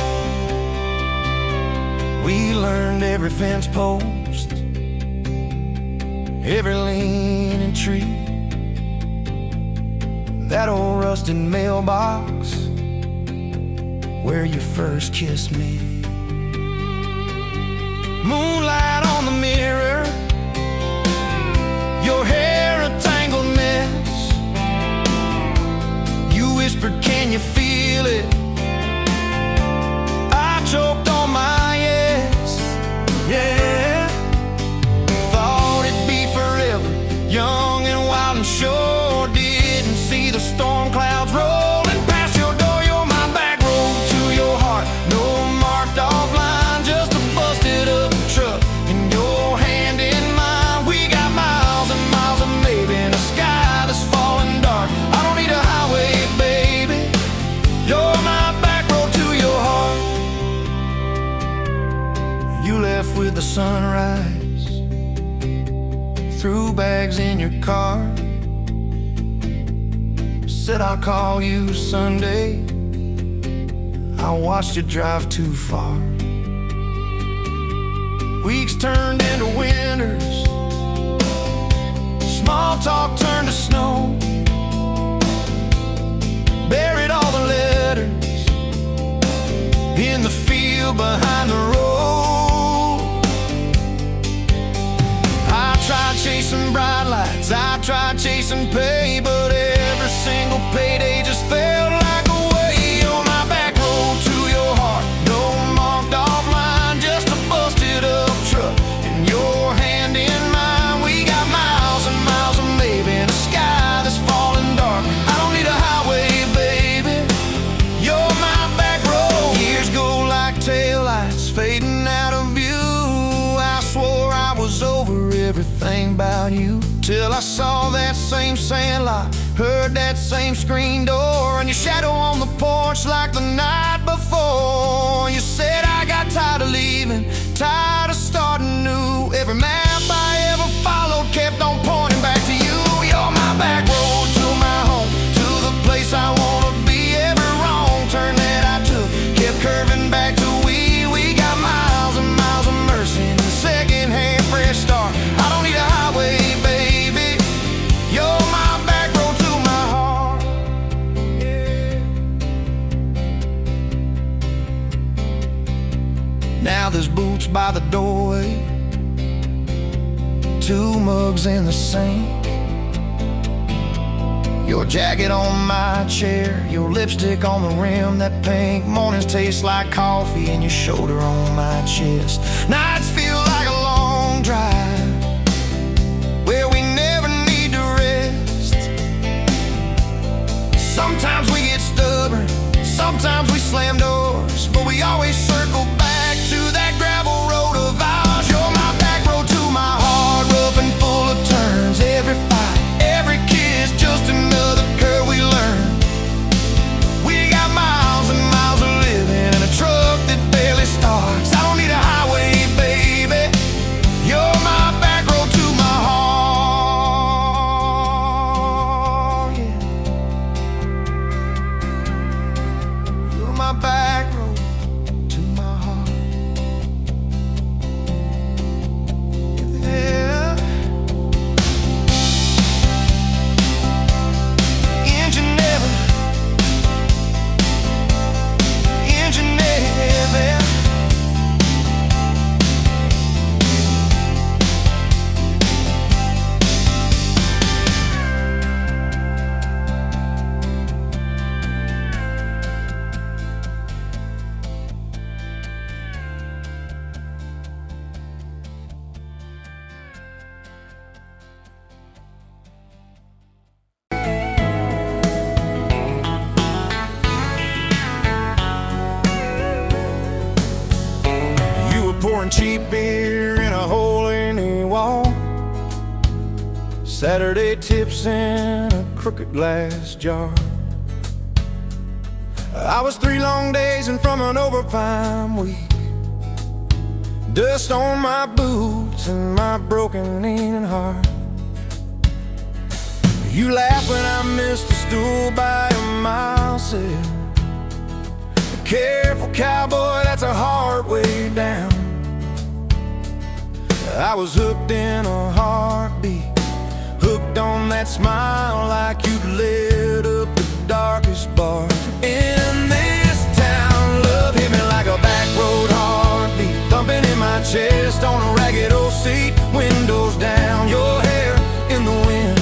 We learned every fence post, every leaning tree, that old rusted mailbox where you first kissed me. Moonlight on the mirror, your hair a tangled mess. You whispered, can you feel it? I choked on my yes, yeah. Thought it'd be forever, young and wild and sure. Didn't see the storm clouds rolling past your door. You're my back road to your heart, no marked off line, just a busted up truck in your hand in mine. We got miles and miles of maybe in a sky that's falling dark. I don't need a highway, baby. You're my back road to your heart. You left with the sunrise, threw bags in your car, said I'll call you Sunday. I watched you drive too far. Weeks turned into winters, small talk turned to snow. Buried all the letters in the field behind the road. I tried chasing bright lights, I tried chasing pay, but every single payday just felt like a way. You're my back road to your heart, no marked off line, just a busted up truck in your hand in mine. We got miles and miles of maybe in a sky that's falling dark. I don't need a highway, baby. You're my back road. Years go like taillights fading out of view. I swore I was over everything about you, till I saw that same sandlot, heard that same screen door, and your shadow on the porch like the night before. You said I got tired of leaving, tired of starting new. Every map I ever followed kept on pointing back to you. You're my back road to my home, to the place I wanna be. Every wrong turn that I took kept curving back to we got miles and miles of mercy and a second-hand fresh start. I don't need a highway, baby. You're my back road to my heart, yeah. Now there's boots by the doorway, 2 mugs in the sink, your jacket on my chair, your lipstick on the rim, that pink. Mornings taste like coffee and your shoulder on my chest. Nights feel like a long drive where we never need to rest. Sometimes we get stubborn, sometimes we slam doors, but we always circle back to that gravel road of ours. You're my back road to my heart, rough and full of turns. Every fight, every kiss, just another curve we learn. We got miles and miles of living in a truck that barely starts. I don't need a highway, baby. You're my back road to my heart, yeah. You're my back road to my heart. beer in a hole in the wall, Saturday tips in a crooked glass jar. I was 3 long days and from an overtime week, dust on my boots and my broken leaning heart. You laugh when I missed a stool by a mile sail. Careful cowboy, that's a hard way down. I was hooked in a heartbeat, hooked on that smile like you'd lit up the darkest bar in this town. Love hit me like a back road heartbeat, thumping in my chest on a ragged old seat. Windows down, your hair in the wind,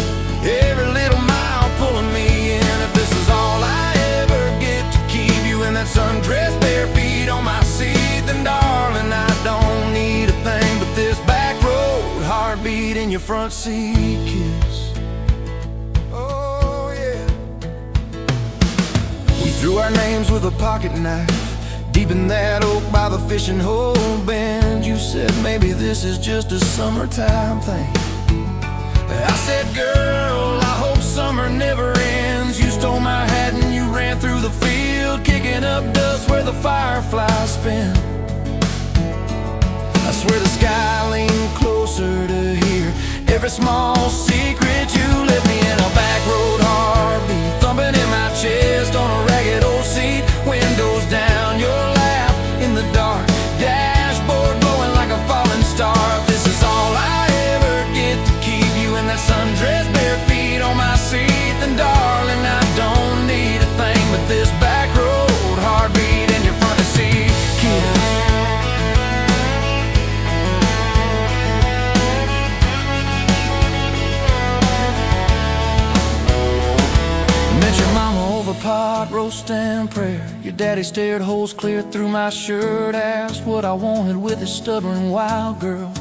every little mile pulling me in. If this is all I ever get to keep you in that sundress, bare feet on my seat, then darling, I don't need a thing but this back road heartbeat in your front seat kiss. Oh yeah. We threw our names with a pocket knife deep in that oak by the fishing hole bend. You said maybe this is just a summertime thing. I said, girl, I hope summer never ends. You stole my hat and you ran through the field, kicking up dust where the fireflies spin. I swear the sky leaned closer to hear every small secret you let me in. A back road heartbeat thumping in my chest on a ragged old seat. Windows down, your laugh in the dark, dashboard glowing like a falling star. If this is all I ever get to keep you in that sundress, bare feet on my seat, then darling, I don't need a thing but this back road heartbeat in your front seat kiss. Met your mama over pot roast and prayer. Your daddy stared holes clear through my shirt, asked what I wanted with his stubborn wild girl.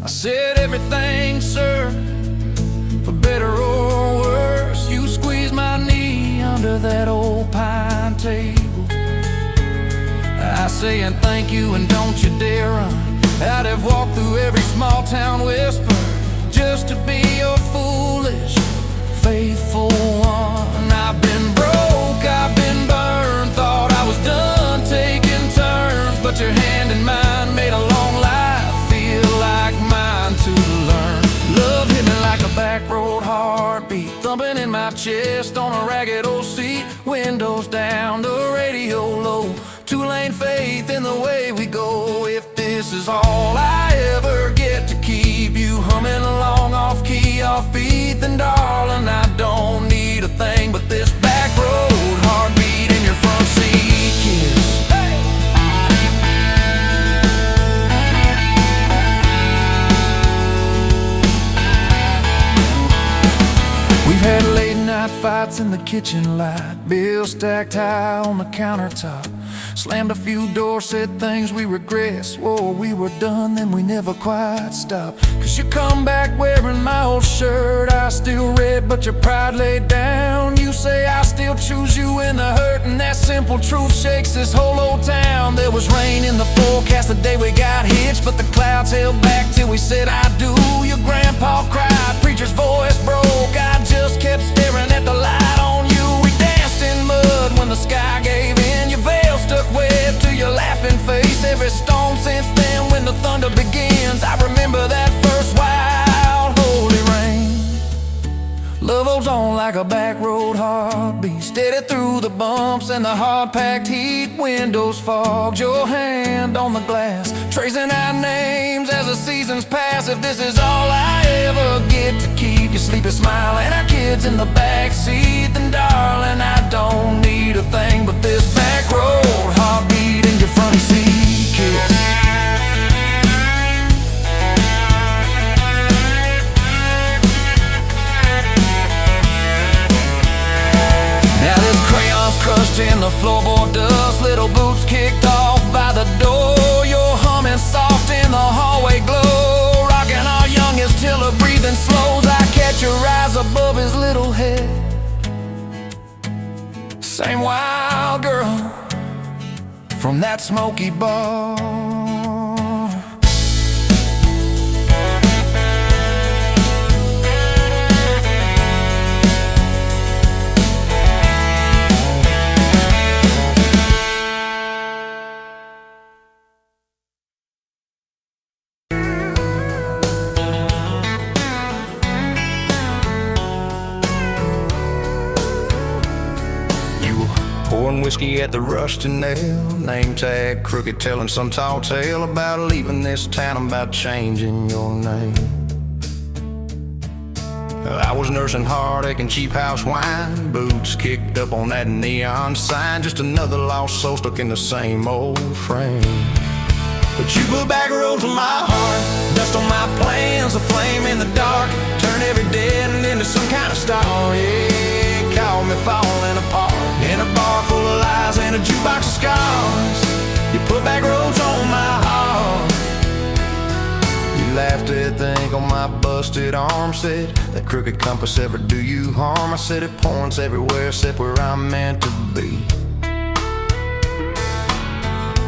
I said everything, sir, for better or worse. You squeezed my knee under that old pine table. I say and thank you and don't you dare run. I'd have walked through every small town whisper just to be your foolish, faithful one. I've been broke, I've been burned, thought I was done taking turns, but your hand in mine made a long life feel like mine to learn. Love hit me like a back road heartbeat, thumping in my chest on a ragged old seat. Windows down, the radio low, 2-lane faith in the way we go. If this is all I ever get to keep you humming along off key, off beat, then darling, I don't need a thing but this back road heartbeat in your front seat kiss. We've had late night fights in the kitchen light, bills stacked high on the countertop, slammed a few doors, said things we regret, swore we were done, then we never quite stopped. Cause you come back wearing my old shirt, I still red but your pride laid down. You say I still choose you in the hurt, and that simple truth shakes this whole old town. There was rain in the forecast the day we got hitched, but the clouds held back till we said I do. Your grandpa cried, preacher's voice broke, I just kept staring at the light on you. We danced in mud when the sky gave in, your veil stuck wet to your laughing face. Every storm since then when the thunder begins, I remember that first wild holy rain. Love holds on like a back road heartbeat, steady through the bumps and the hard-packed heat. Windows fogged, your hand on the glass, tracing our names as the seasons pass. If this is all I ever get to keep you sleeping, smiling, our kids in the back seat, then darling, I don't need a thing but this back road heartbeat in your front seat kiss. Now there's crayons crushed in the floorboard dust, little boots kicked off by the door. You're humming soft in the hallway glow, rocking our youngest till her breathing slows. I catch your eyes above his little head, same wild girl from that smoky bar. Pouring whiskey at the Rusty Nail. Name tag crooked, telling some tall tale about leaving this town, about changing your name. I was nursing heartache and cheap house wine, boots kicked up on that neon sign, just another lost soul stuck in the same old frame. But you put back roads on my heart, dust on my plans, a flame in the dark, turn every dead end into some kind of star. Yeah, call me falling apart, in a bar full of lies and a jukebox of scars. You put back roads on my heart. You laughed at the ink on my busted arm, said that crooked compass ever do you harm. I said it points everywhere except where I'm meant to be.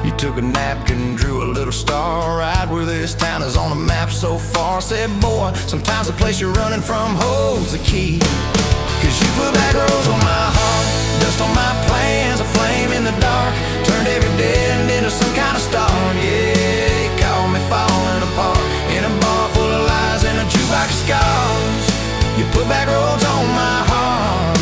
You took a napkin, drew a little star right where this town is on the map so far. Said, boy, sometimes the place you're running from holds the key. Cause you put back roads on my heart, dust on my plans, a flame in the dark, turned every dead end into some kind of star. Yeah, you called me falling apart, in a bar full of lies and a jukebox of scars. You put back roads on my heart.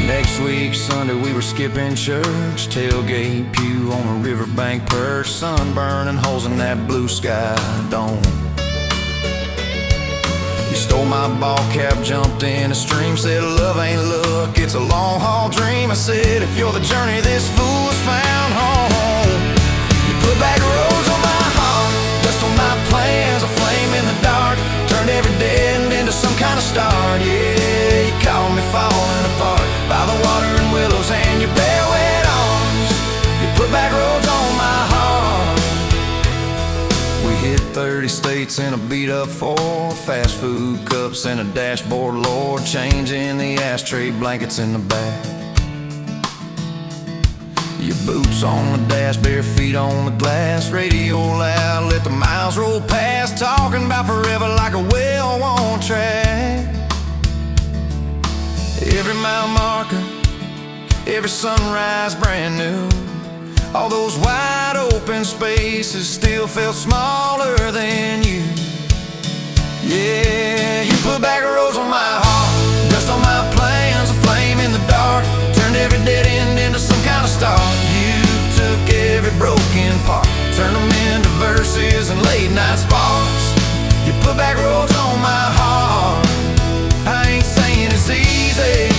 Next week, Sunday, we were skipping church, tailgate pew on a riverbank perch, sun burning holes in that blue sky dome. You stole my ball cap, jumped in a stream, said love ain't luck, it's a long haul dream. I said if you're the journey, this fool's found home. You put back roads on my heart, dust on my plans, a flame in the dark, turned every dead end into some kind of star. Yeah, you called me falling apart by the water and willows and your bare wet arms. You put back roads on my heart. We hit 30 states in a beat up Ford, fast food cups and a dashboard, Lord, changing the ashtray blankets in the back. Your boots on the dash, bare feet on the glass, radio loud, let the miles roll past, talking about forever like a well-worn track. Every mile marker, every sunrise brand new. All those wide open spaces still felt smaller than you. Yeah, you put back roads on my heart, dust on my plans, a flame in the dark, turned every dead end into some kind of star. You took every broken part, turned them into verses and late night sparks. You put back roads on my heart. I ain't saying it's easy,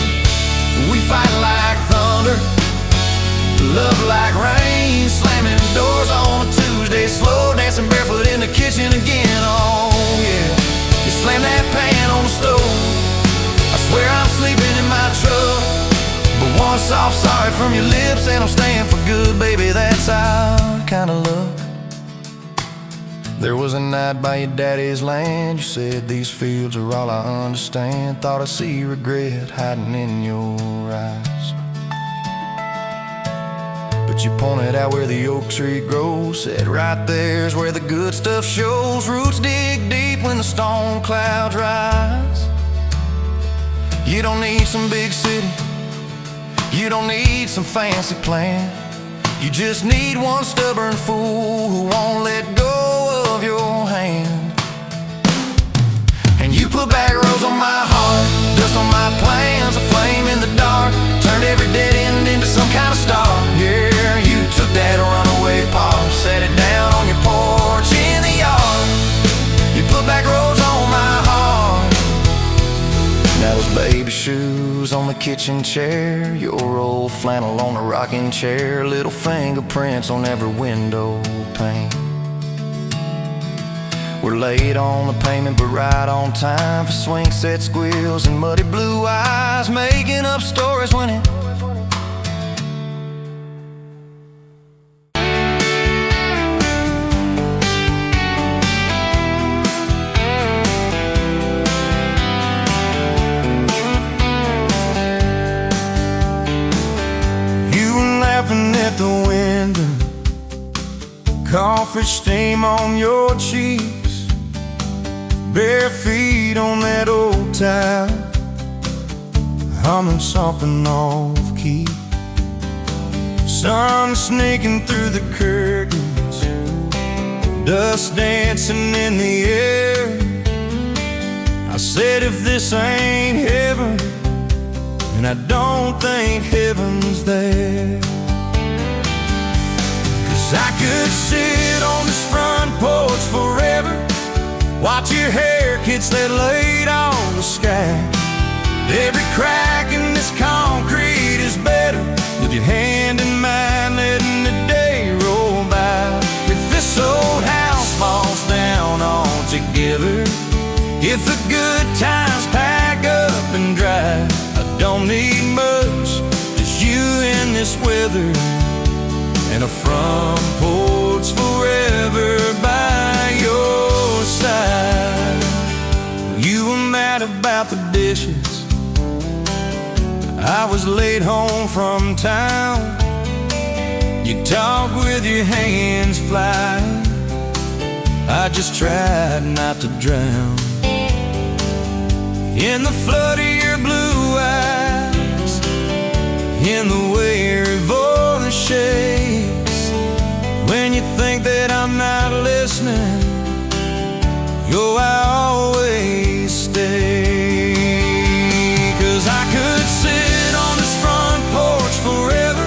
we fight like thunder, love like rain, slamming doors on a Tuesday, slow dancing barefoot in the kitchen again. Oh yeah, you slam that pan on the stove, I swear I'm sleeping in my truck, but one soft sorry from your lips and I'm staying for good, baby, that's our kind of love. There was a night by your daddy's land, you said these fields are all I understand, thought I see regret hiding in your eyes. But you pointed out where the oak tree grows, said right there's where the good stuff shows, roots dig deep when the storm clouds rise. You don't need some big city, you don't need some fancy plan, you just need one stubborn fool who won't let go of your hand. And you put back roads on my heart, dust on my plans, a flame in the dark, turned every dead end into some kind of star. Yeah, you took that runaway paw, set it down on your porch in the yard. You put back roads on my heart. Now those baby shoes on the kitchen chair, your old flannel on the rocking chair, little fingerprints on every window pane. We're late on the payment but right on time for swing set squeals and muddy blue eyes, making up stories when it at the window, coffee stain on your cheeks, bare feet on that old tile, humming something off key. Sun sneaking through the curtains, dust dancing in the air. I said if this ain't heaven, and I don't think heaven's there. 'Cause I could sit on this front porch forever, watch your hair kids that laid on the sky. Every crack in this concrete is better with your hand in mine, letting the day roll by. If this old house falls down altogether, if the good times pack up and drive, I don't need much, just you in this weather, and a front porch forever by your side. You were mad about the dishes, I was late home from town. You talk with your hands flying, I just tried not to drown in the flood of your blue eyes, in the way your voice shakes. When you think that I'm not listening, yo, I always stay. 'Cause I could sit on this front porch forever,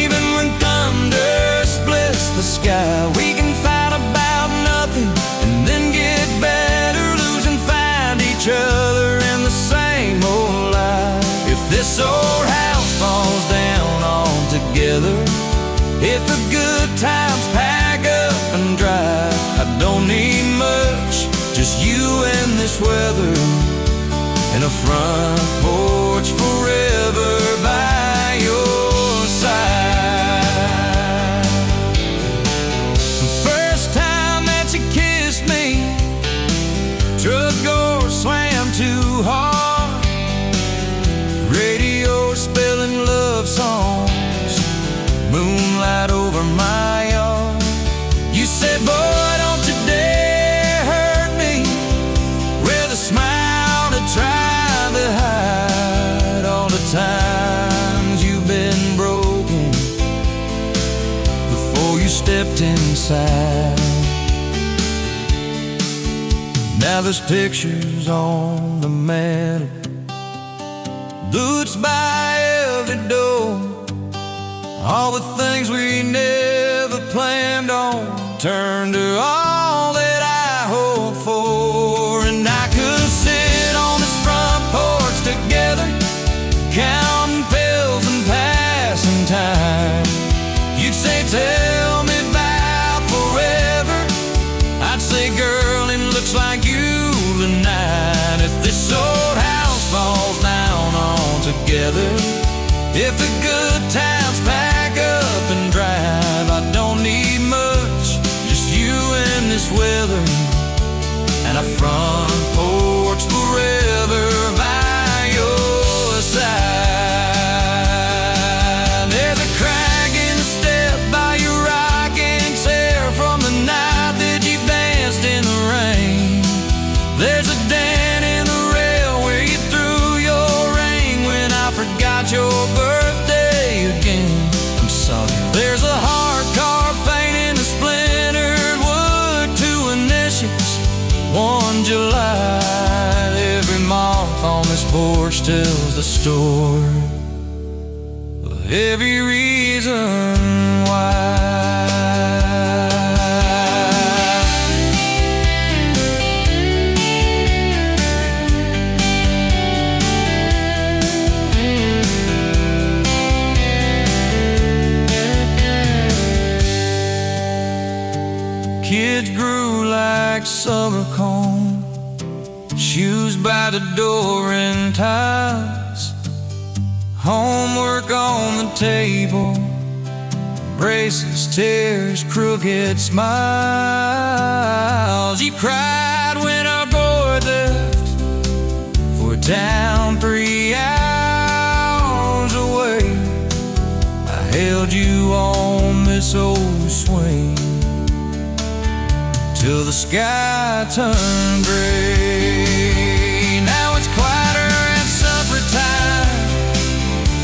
even when thunder splits the sky. We can fight about nothing and then get better, lose and find each other in the same old life. If this old house falls down altogether, if the good times pack up and drive, I don't need much, just you and this weather, and a front porch forever by your side. The first time that you kissed me, truck door slammed too hard, radio spelling love songs, moonlight over my yard. You said, boy, don't you dare hurt me, with a smile to try to hide all the times you've been broken before you stepped inside. Now there's pictures on the mantle, boots by every door, all the things we never planned on turned to all that I hoped for. And I could sit on this front porch together, counting pills and passing time. You'd say, tell me about forever, I'd say, girl, it looks like you tonight. If this old house falls down altogether, if the good times pack up and drive, I don't need much, just you and this weather, and a front porch forever by your side. There's a crack in the step by your rocking chair from the night that you danced in the rain. There's a dent in the rail where you threw your ring when I forgot your birthday again. I'm sorry. There's a hard carved fate in the splintered wood, 2 initials, 1 July. Every mark on this porch tells the story of every reason why. Kids grew like summer corn, shoes by the door and ties, homework on the table, braces, tears, crooked smiles. You cried when our boy left for a town 3 hours away. I held you on this old swing till the sky turned gray. Now it's quieter at supper time,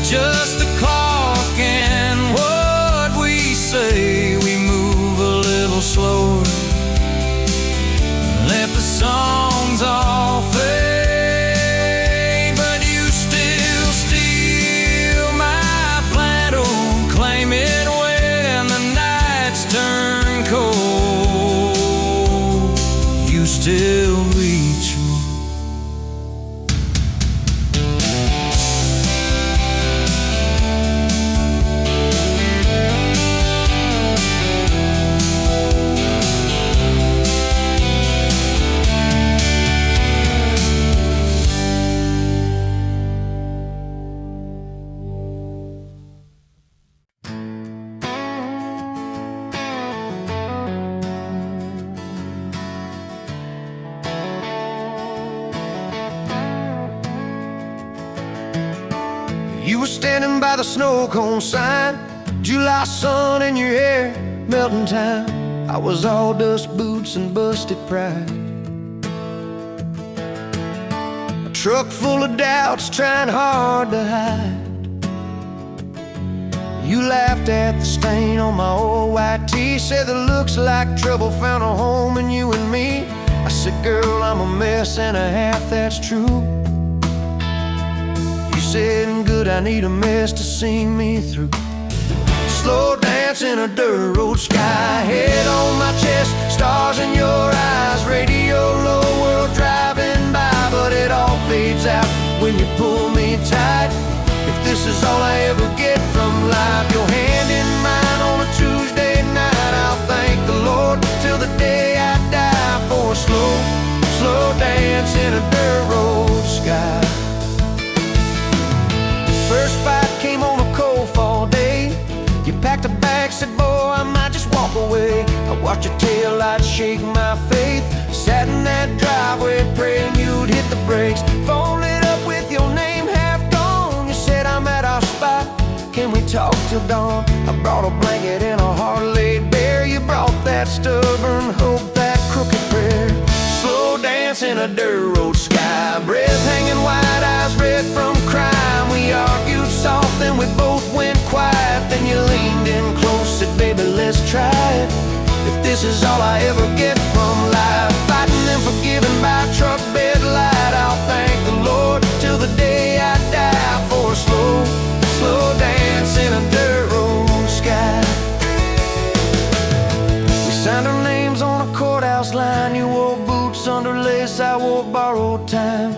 just the clock and what we say. We move a little slower, let the songs all fade, but you still You were standing by the snow cone sign, July sun in your hair, melting time. I was all dust boots and busted pride. A truck full of doubts, trying hard to hide. You laughed at the stain on my old white tee, said that looks like trouble found a home in you and me. I said, girl, I'm a mess and a half, that's true. You said, good, I need a mess to see me through. Slow dance in a dirt road sky, head on my chest, stars in your eyes, radio low, world driving by. But it all fades out when you pull me tight. If this is all I ever get from life, your hand in mine on a Tuesday night, I'll thank the Lord till the day I die for a slow, slow dance in a dirt road sky. First fight came on a cold fall day. You packed a bag, said, boy, I might just walk away. I watched your taillights shake my faith, sat in that driveway praying you'd hit the brakes. Phone lit up with your name half gone. You said, I'm at our spot, can we talk till dawn? I brought a blanket and a heart laid bare. You brought that stubborn hope, that crooked prayer. Slow dance in a dirt road sky, breath hanging wide, eyes red from crime. We argued soft, then we both went quiet. Then you leaned in close, said, baby, let's try it. If this is all I ever get from life, fighting and forgiving by truck bed light, I'll thank the Lord till the day I die for a slow, slow dance in a dirt road sky. We signed our names on a courthouse line. You wore boots under lace, I wore borrowed time.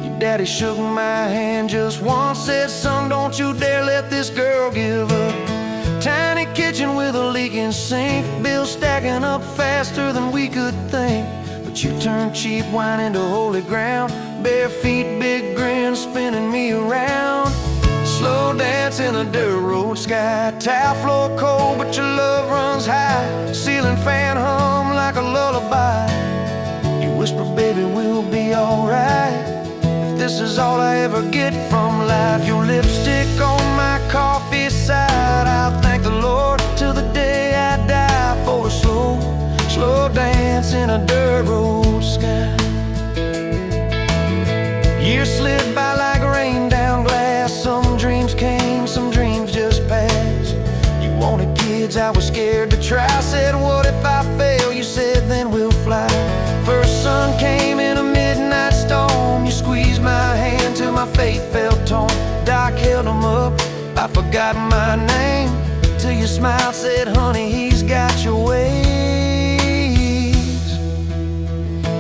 Your daddy shook my hand just once, said, son, don't you dare let this girl give up. Tiny kitchen with a leaking sink, bills stacking up faster than we could think. But you turned cheap wine into holy ground, bare feet, big grin, spinning me around. Slow dance in a dirt road sky, tile floor cold, but your love runs high. Ceiling fan hum like a lullaby. You whisper, baby, we'll be alright. If this is all I ever get from life, your lipstick on my coffee side, I'll thank the Lord till the day I die for a slow, slow dance in a dirt road sky. Years slid by like rain down glass. Some dreams came, some dreams just passed. You wanted kids, I was scared to try. Said, what if I fail? You said, then we'll fly. First sun came in a midnight storm. You squeezed my hand till my faith felt torn. Doc held him up, I forgot my name, till you smiled, said, honey, he's got your ways.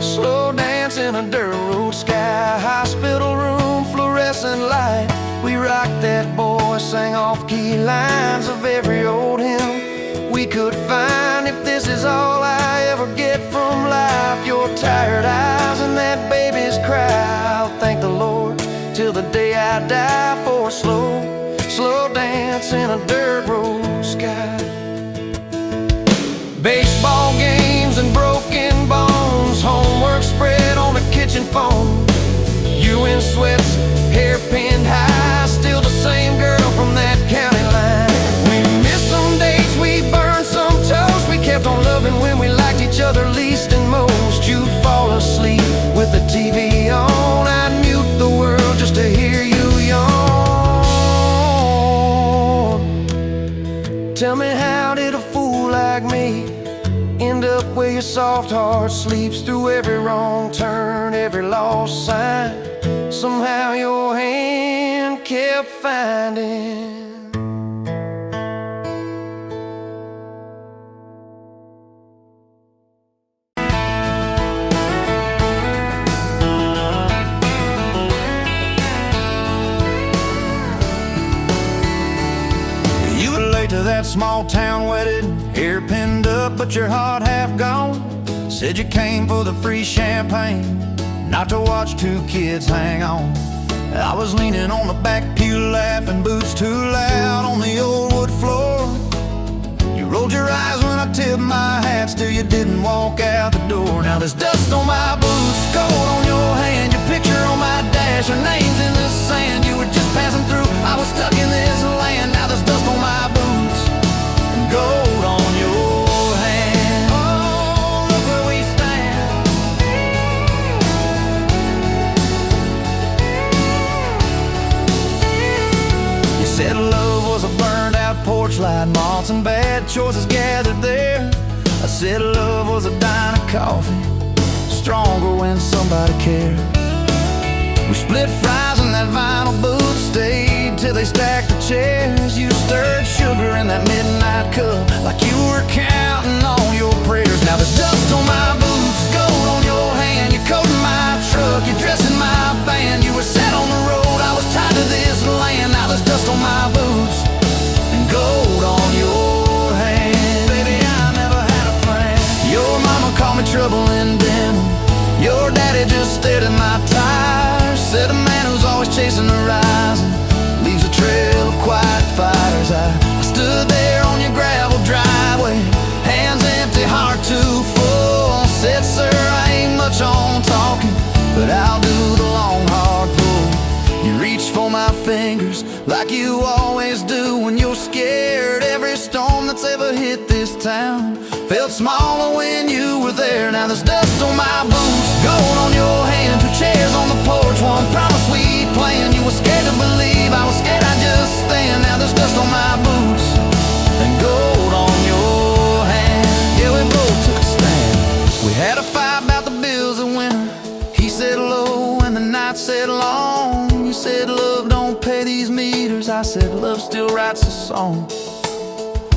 Slow dance in a dirt road sky, hospital room, fluorescent light. We rocked that boy, sang off-key lines of every old hymn we could find. If this is all I ever get from life, your tired eyes and that baby's cry, I'll thank the Lord till the day I die for a slow, slow dance in a dirt road sky. Baseball games and broken bones, homework spread on the kitchen phone. You in sweats, hair pinned high, still the same girl from that county line. We missed some dates, we burned some toast. We kept on loving when we liked each other least and most. You'd fall asleep with the TV on, I'd mute the world just to hear you yawn. Tell me, how did a fool like me end up where your soft heart sleeps through every wrong turn, every lost sign? Somehow your hand kept finding. You were late to that small town wedding, hair pinned up but your heart half gone. Said you came for the free champagne, not to watch two kids hang on. I was leaning on the back pew laughing, boots too loud on the old wood floor. You rolled your eyes when I tipped my hat, still you didn't walk out the door. Now there's dust on my boots, gold on your hand, your picture on my dash, your name's in the sand. You were just passing through, I was stuck porch light, moths and bad choices gathered there. I said love was a dime of coffee, stronger when somebody cared. We split fries in that vinyl booth, stayed till they stacked the chairs. You stirred sugar in that midnight cup like you were counting on your prayers. Now there's dust on my boots, gold on your hand. You're coating my truck, you're dressing my band. You were set on the road, I was tied to this land. Now there's dust on my boots and gold on your hand. Baby, I never had a plan. Your mama called me trouble in denim. Your daddy just stared at my tires. Said a man who's always chasing the horizon leaves a trail of quiet fires. I stood there on your gravel driveway, hands empty, heart too full. Said, sir, I ain't much on talking, but I'll do the long, hard pull. You reached for my fingers like you always do when you're scared. Every storm that's ever hit this town felt smaller when you were there. Now there's dust on my boots, gold on your hand, 2 chairs on the porch, one promise we'd planned. You were scared to believe, I was scared I'd just stand. Now there's dust on my boots and gold on your hand. Yeah, we both took a stand. We had a fight about the bills of winter. He said low and the night said long. You said love don't pay these meters. I said love still writes a song.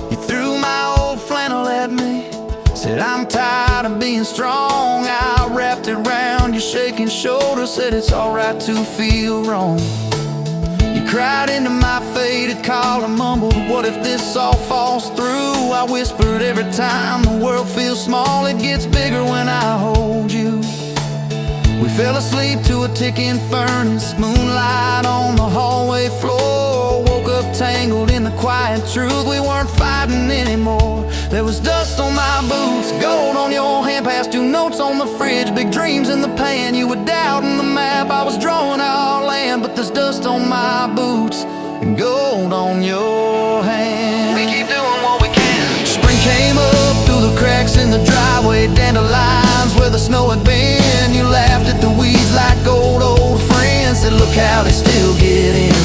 You threw my old flannel at me, said I'm tired of being strong. I wrapped it round your shaking shoulder, said it's alright to feel wrong. You cried into my faded collar, mumbled, what if this all falls through? I whispered, every time the world feels small, it gets bigger when I hold you. We fell asleep to a ticking furnace, moonlight on the hallway floor. Woke up tangled in the quiet truth, we weren't fighting anymore. There was dust on my boots, gold on your hand, past 2 notes on the fridge, big dreams in the pan. You were doubting the map, I was drawing our land. But there's dust on my boots and gold on your hand. We keep doing what we can. Spring came up through the cracks in the driveway, dandelions where the snow had been. You laughed at the weeds like old friends, said look how they still get in.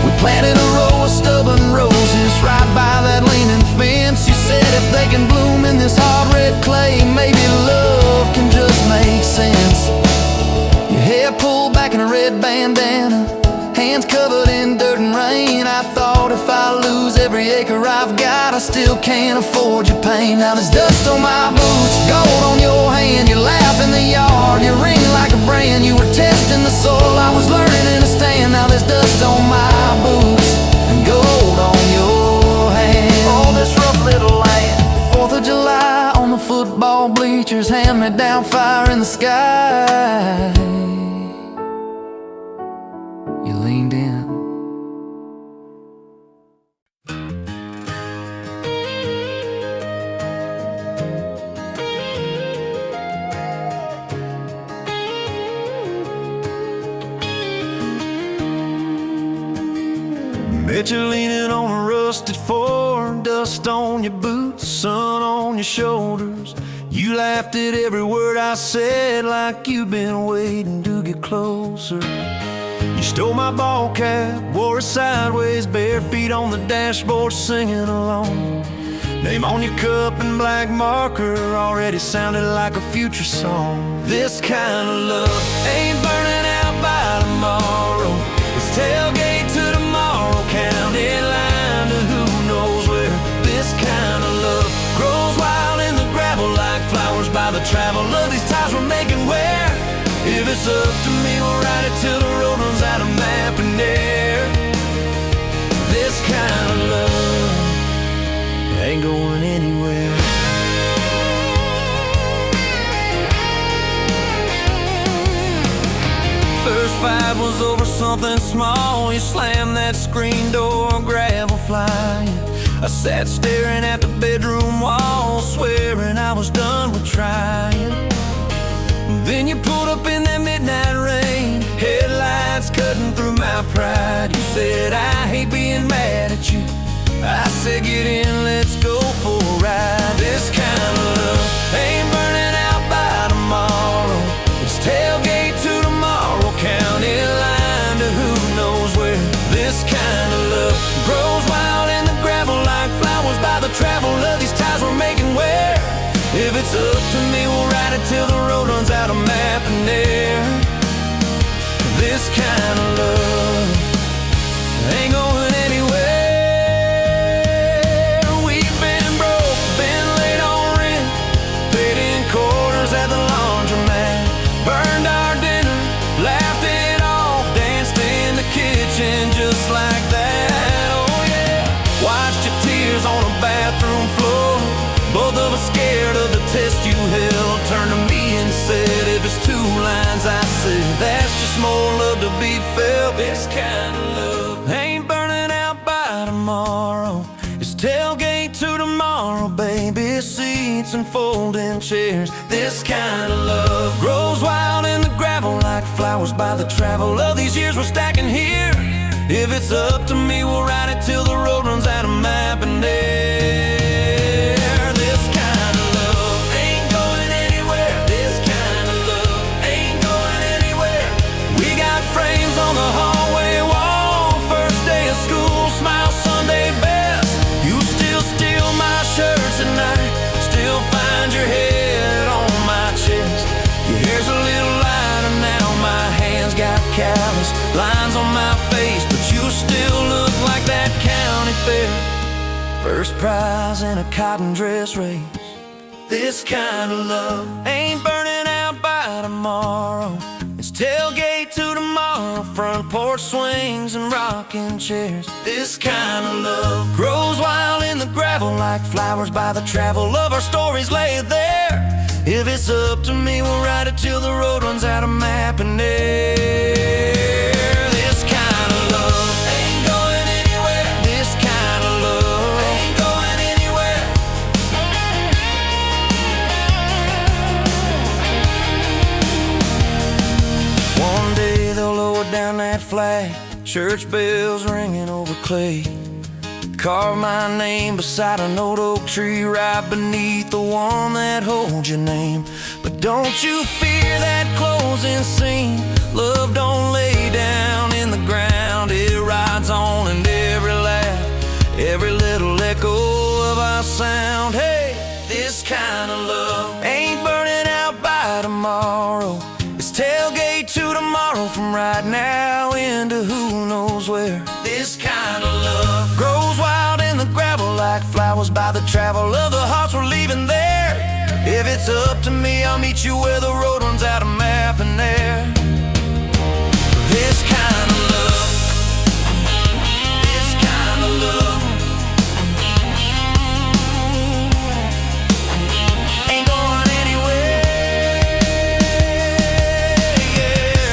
We planted a row of stubborn roses right by that leaning fence. You said if they can bloom in this hard red clay, maybe love can just make sense. Your hair pulled back in a red bandana, hands covered in dirt and rain. I thought if I lose every acre I've got, I still can't afford your pain. Now there's dust on my boots, gold on your hand. You laugh in the yard, you ring like a brand. You were testing the soil, I was learning in a stand. Now there's dust on my boots and gold on your hand. Oh, this rough little land, 4th of July on the football bleachers, hand-me-down fire in the sky. You leaned in. Bet you're leaning on a rusted Ford, dust on your boots, sun on your shoulders. You laughed at every word I said like you've been waiting to get closer. You stole my ball cap, wore it sideways, bare feet on the dashboard singing along. Name on your cup in black marker already sounded like a future song. This kind of love ain't burning out by tomorrow. Let's tailgate to tomorrow, county line to who knows where. This kind of love grows wild in the gravel like flowers by the travel of these ties we're making where. If it's up to me, we'll ride it till the road runs out of map and air. This kind of love ain't going anywhere. First fight was over something small. You slammed that screen door, gravel flying. I sat staring at the bedroom wall, swearing I was done with trying. Then you pulled up in that midnight rain, headlights cutting through my pride. You said, I hate being mad at you. I said, get in, let's go for a ride. This kind of love ain't burning out by tomorrow. It's tailgate to tomorrow, county line to who knows where. This kind of love grows wild in the grass kind of love ain't going anywhere. We've been broke, been late on rent, paid in quarters at the laundromat, burned our dinner, laughed it off, danced in the kitchen just like that. Oh yeah, watched your tears on a bathroom floor, both of us scared of the test you held. Turned to me and said, if it's two lines I said, that's just more love to be felt. This kind of love ain't burning out by tomorrow. It's tailgate to tomorrow, baby seats and folding chairs. This kind of love grows wild in the gravel like flowers by the travel of these years we're stacking here. If it's up to me, we'll ride it till the road runs out of map and air. This kind of love ain't going anywhere. This kind of love ain't going anywhere. We got frames on the hallway wall, first day of school, smile Sunday best. You still steal my shirts at night, still find your head on my chest. Your hair's a little lighter now, my hands got callous lines on my face, but you still look like that county fair first prize in a cotton dress race. This kind of love ain't burning out by tomorrow. It's tailgate to tomorrow, front porch swings and rocking chairs. This kind of love grows wild in the gravel like flowers by the travel of our stories laid there. If it's up to me, we'll ride it till the road runs out of map and air. This kind of love ain't going anywhere. This kind of love ain't going anywhere. One day they'll lower down that flag, church bells ringing over clay, carve my name beside an old oak tree right beneath the one that holds your name. But don't you fear that closing scene. Love don't lay down in the ground, it rides on in every laugh, every little echo of our sound. Hey, this kind of love ain't burning out by tomorrow. It's tailgate to tomorrow, from right now into who knows where. This kind of love grows wild in the gravel like flowers by the travel of the hearts we're leaving there. If it's up to me, I'll meet you where the road runs out of map and air. This kind of love, this kind of love ain't going anywhere, yeah.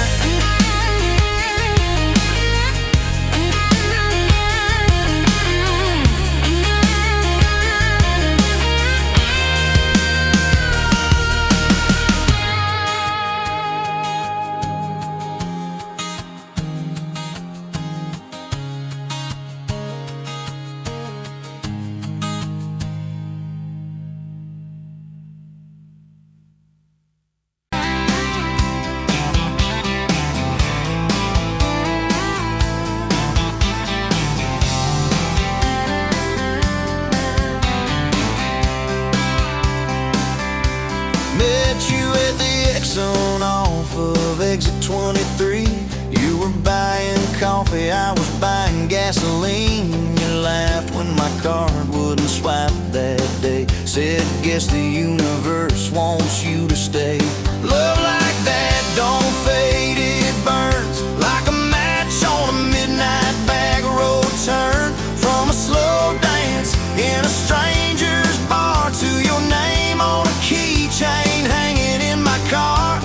Met you at the Exxon off of exit 23. You were buying coffee, I was buying gasoline. You laughed when my card wouldn't swipe that day. Said, guess the universe wants you to stay. Love like that don't fade, it burns like a match on a midnight back road turn. From a slow dance in a stranger's bar to your name on a keychain hanging in my car.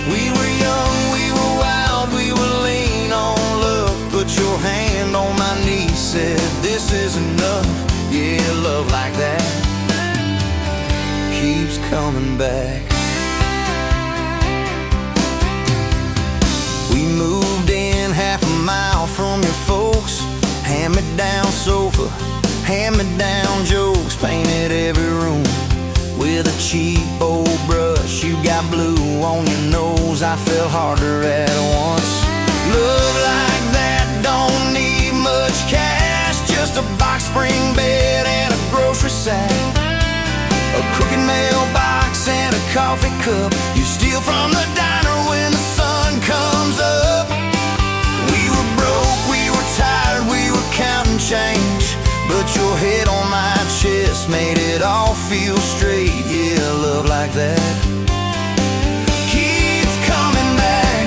We were young, we were wild, we were lean on love. Put your hand on my knee, said this is enough. Yeah, love like that keeps coming back. We moved in half a mile from your folks. Hand-me-down sofa, hand-me-down jokes. Painted every room with a cheap old brush. You got blue on your nose, I fell harder at once. Love like that don't need much cash, just a box spring bed and a grocery sack, a crooked mailbox and a coffee cup you steal from the diner when the sun comes up. feel straight. Yeah, love like that keeps coming back.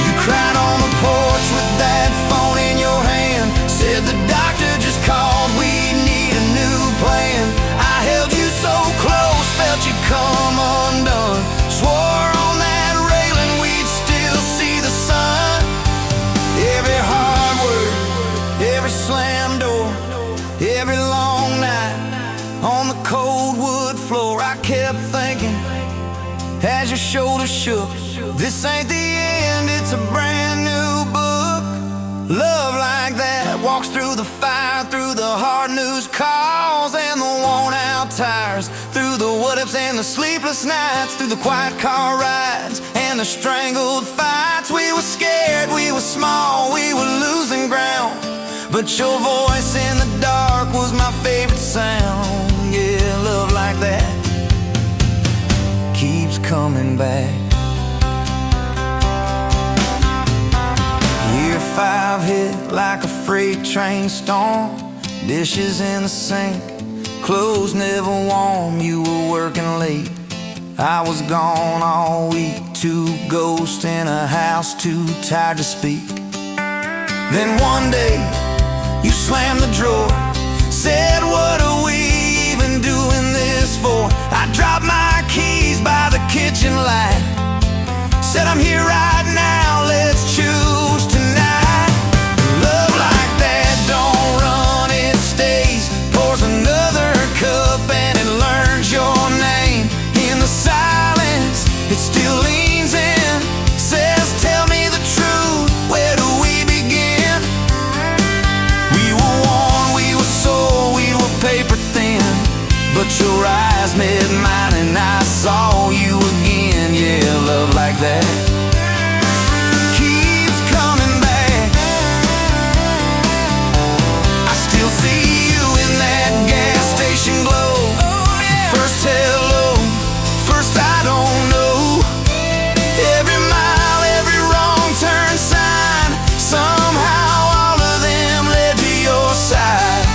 You cried on the porch with that phone in your hand, said the doctor just called, we need a new plan. I held you so close, felt you come undone, swore on that railing we'd still see the sun. Every hard word, every slam door, every long night on the cold wood floor, I kept thinking as your shoulders shook, this ain't the end, it's a brand new book. Love like that walks through the fire, through the hard news calls and the worn out tires, through the what ifs and the sleepless nights, through the quiet car rides and the strangled fights. We were scared, we were small, we were losing ground, but your voice in the dark was my favorite sound. Yeah, love like that keeps coming back. Year 5 hit like a freight train storm, dishes in the sink, clothes never warm. You were working late, I was gone all week, 2 ghosts in a house too tired to speak. Then one day you slammed the drawer, said what are we even doing this for? I dropped my keys by the kitchen light, said I'm here right now, let's choose tonight. Love like that don't run, it stays, pours another cup and it learns your name. In the silence it still leans in, says tell me the truth, where do we begin? We were worn, we were sore, we were paper thin, but your eyes met mine and I saw you again. Yeah, love like that keeps coming back. I still see you in that gas station glow. First hello, first I don't know. Every mile, every wrong turn sign, somehow all of them led to your side.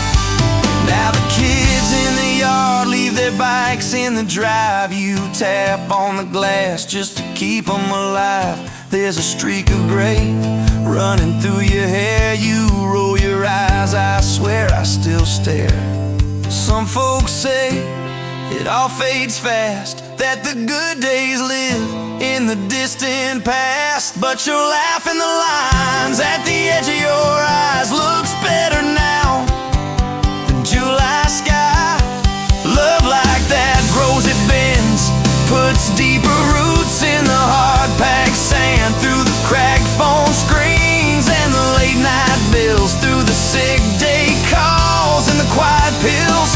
Now the kids in the yard leave their bikes in the drive, you tap on the glass just to keep them alive. There's a streak of gray running through your hair, you roll your eyes, I swear I still stare. Some folks say it all fades fast, that the good days live in the distant past, but your laugh in the lines at the edge of your eyes looks better now than July sky. Love like that grows, it bends, puts deeper roots in the hard-packed sand, through the cracked phone screens and the late night bills, through the sick day calls and the quiet pills.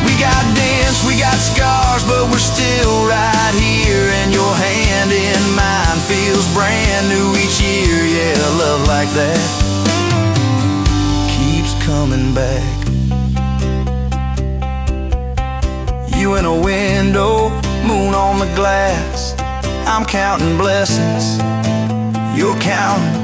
We got dents, we got scars, but we're still right here, and your hand in mine feels brand new each year. Yeah, love like that keeps coming back. You in a window, moon on the glass, I'm counting blessings, you're counting.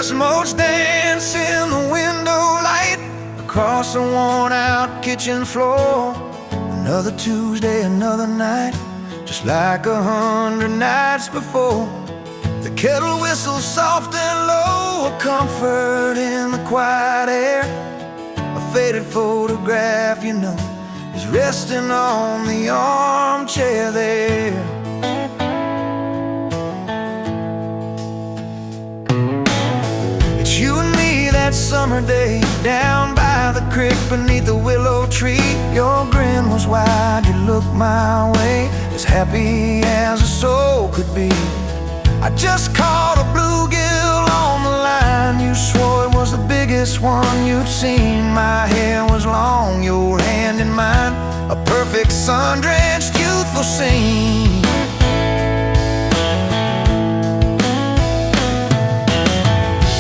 Smoke's dance in the window light, across the worn out kitchen floor. Another Tuesday, another night, just like 100 nights before. The kettle whistles soft and low, a comfort in the quiet air. A faded photograph, you know, is resting on the armchair there. It's you and me that summer day, down by the creek beneath the willow tree. Your grin was wide, you looked my way, as happy as a soul could be. I just caught a bluegill on the line. You swore it was the biggest one you'd seen. My hair was long, your hand in mine, a perfect sun-drenched youthful scene.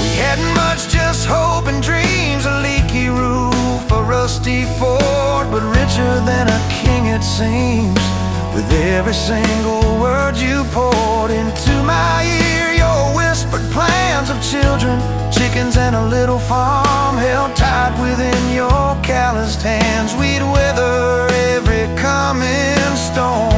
We hadn't much, just hope and dreams, a leaky roof, a rusty fort, but richer than a king it seems. With every single word you poured into my ear, your whispered plans of children, chickens and a little farm held tight within your calloused hands. We'd weather every coming storm.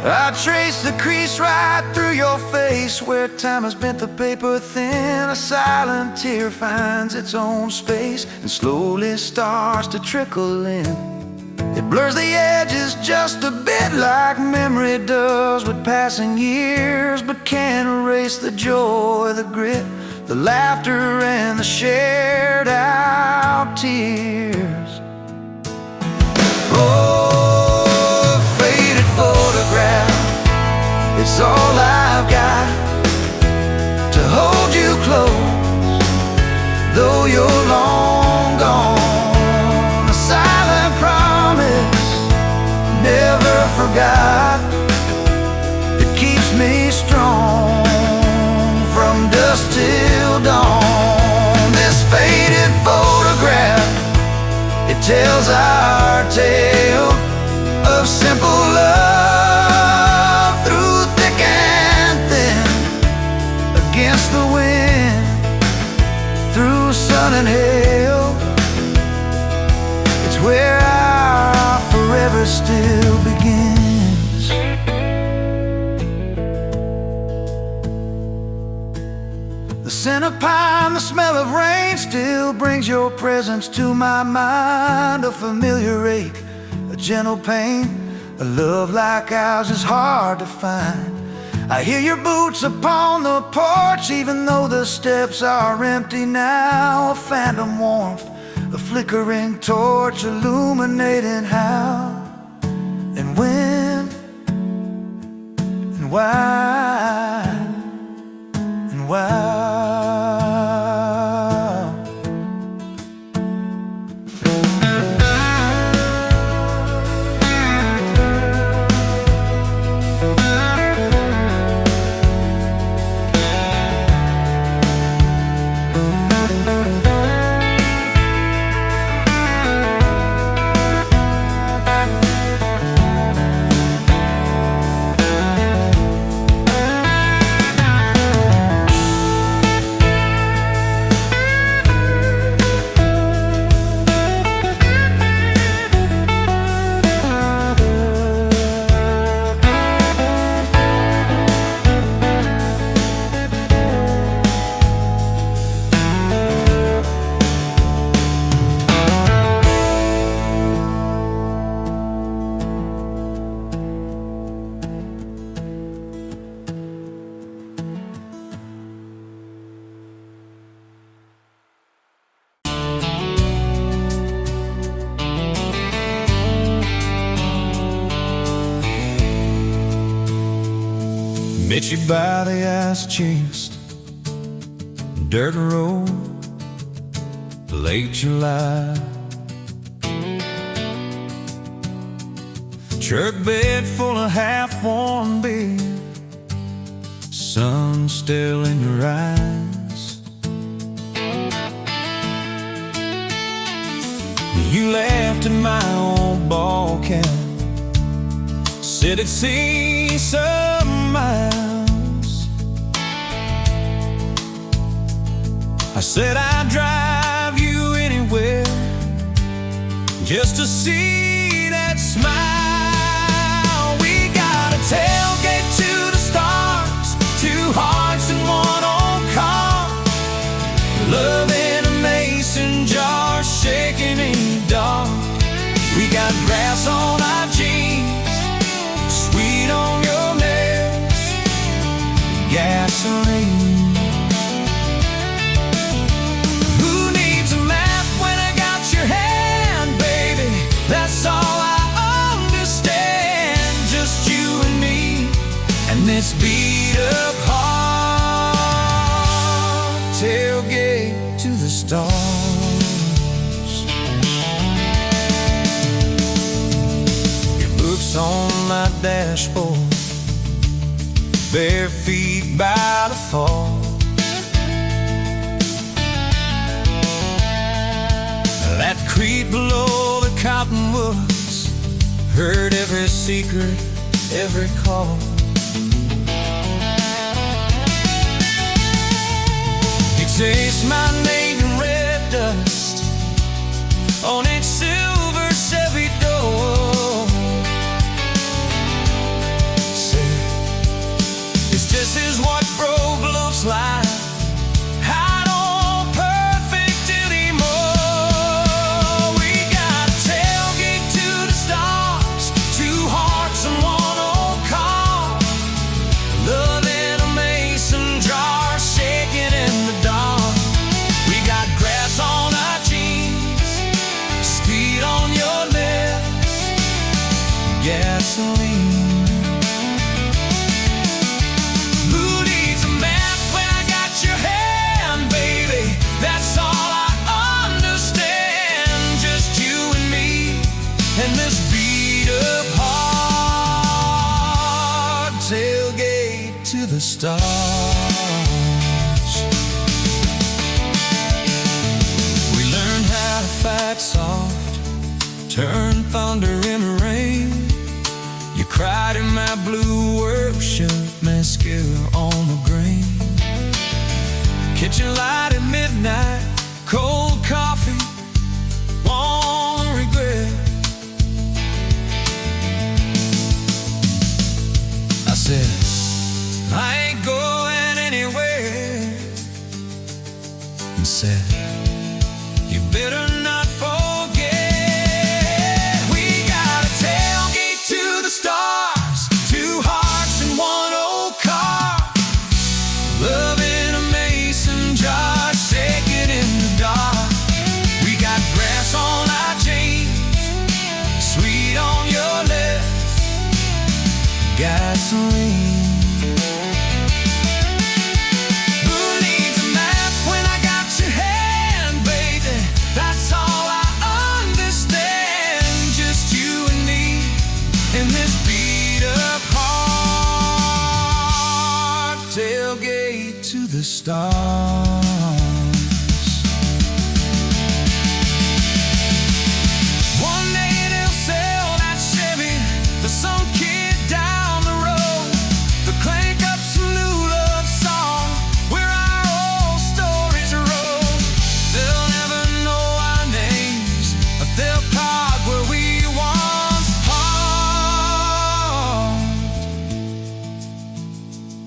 I trace the crease right through your face, where time has bent the paper thin. A silent tear finds its own space and slowly starts to trickle in. It blurs the edges just a bit, like memory does with passing years, but can't erase the joy, the grit, the laughter and the shared out tears. Oh, faded photograph, it's all I've got to hold you close, though you're long gone. A silent promise, never forgot, it keeps me strong from dusk till dawn. This faded photograph, it tells our tale of simple love through thick and thin, against the wind, through sun and hail. It's where our forever still begins. The scent of pine, the smell of rain still brings your presence to my mind. A familiar ache, a gentle pain, a love like ours is hard to find. I hear your boots upon the porch, even though the steps are empty now. A phantom warmth, a flickering torch, illuminating how and when and why and why. Met you by the ice chest, dirt road, late July. Truck bed full of half-warm beer, sun still in your eyes. You laughed at my old ball cap, said it'd see some miles. I said I'd drive you anywhere, just to see that smile. We got a tailgate to the stars, two hearts in one old car, love in a mason jar, shaking in the dark. We got grass on our jeans, sweet on your lips, gasoline. Who needs a map when I got your hand, baby? That's all I understand. Just you and me, and this beat up heart, tailgate to the stars. Your books on my dashboard, bare feet by the fall. That creek below the cottonwoods, heard every secret, every call. He chased my name in red dust on its silver Chevy door. Said, it's just as what broke looks like. I don't perfect anymore. We got a tailgate to the stars, two hearts in one old car, love in a mason jar, shaking in the dark. We got grass on our jeans, speed on your lips, gasoline. And this beat up heart, tailgate to the stars. We learned how to fight soft, turn thunder into rain. You cried in my blue worship, mascara on the grain. Kitchen light at midnight, cold coffee, won't regret. I said, I ain't going anywhere. And said, you better not forget. We got a tailgate to the stars, two hearts in one old car, love in a mason jar, shaking in the dark. We got grass on our jeans, sweet on your lips, gasoline. Who needs a map when I got your hand, baby? That's all I understand. Just you and me in this beat up heart, tailgate to the stars. One day they'll sell that Chevy to some kid down the road, to crank up some new love song where our old stories roll. They'll never know our names, but they'll park where we once parked,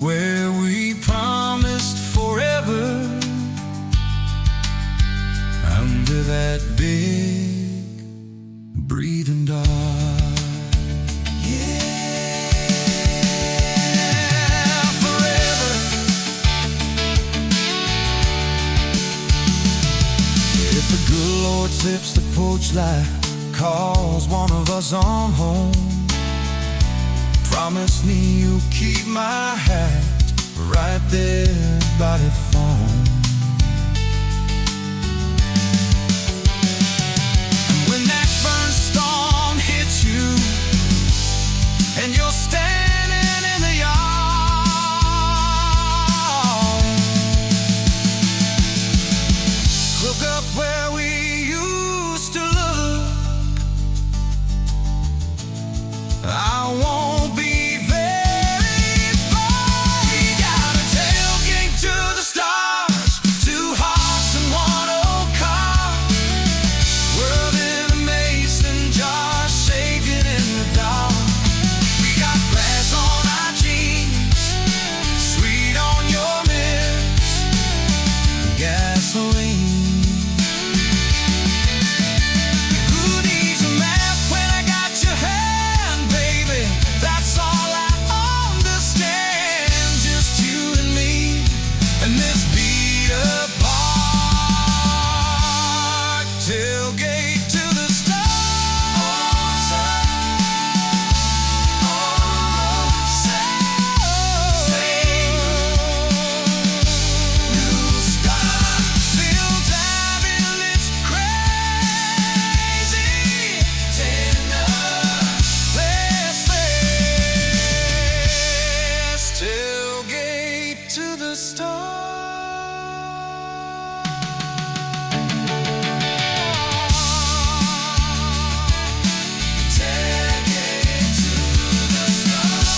where we promised forever under that big breathing dog. If the good Lord sips the porch light, calls one of us on home, promise me you'll keep my hat right there by the phone. And when that burn storm hits you and you're standing in the yard, look up where we used to look. I won't be very far. We got a tailgate to the stars, stars. Take it to the stars.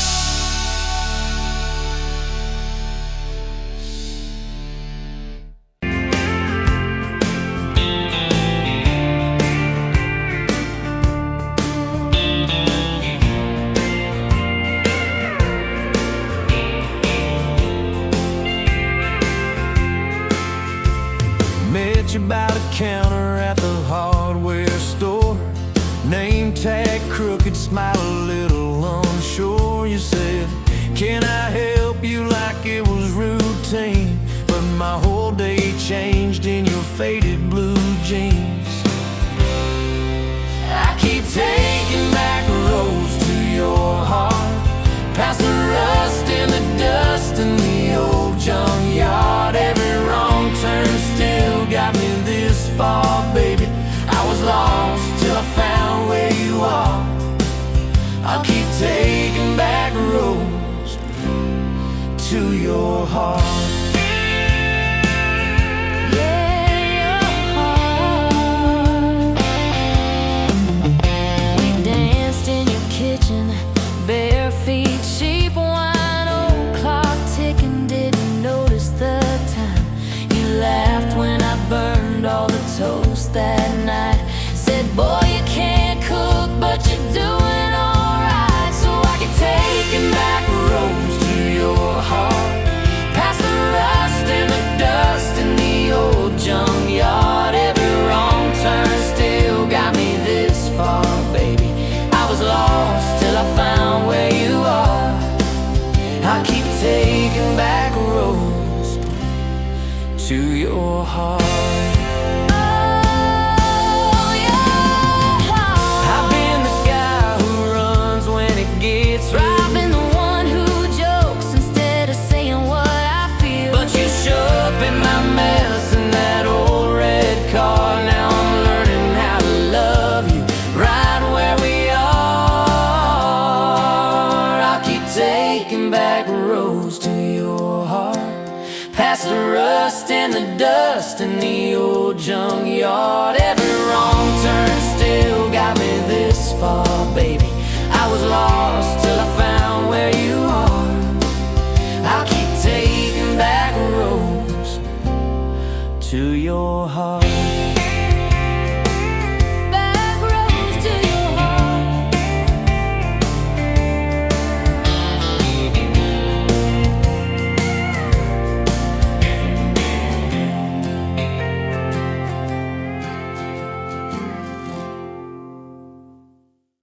Met you by the counter at the hardware store. Name tag crooked, smile a little unsure. You said, can I help you, like it was routine. But my whole day changed in your faded blue jeans. I keep taking back roads to your heart, past the rust and the dust and the old junkyard. Every wrong turn still got me this far, baby. I was lost till I found where you are. I'll keep taking back roads to your heart. Bare feet, cheap wine, old clock ticking, didn't notice the time. You laughed when I burned all the toast that night. Said, boy, you can't cook, but you're doing alright. So I keep taking back roads to your heart, past the rust and the dust and the old junkyard. Every wrong turn still got me this far, baby. I was lost till I found where you are. I keep taking back roads to your heart. Oh, yeah. I've been the guy who runs when it gets real. I've been the one who jokes instead of saying what I feel. But you show up in my mess in that old red car. Now I'm learning how to love you right where we are. Taking back roads to your heart, past the rust and the dust and the old junkyard.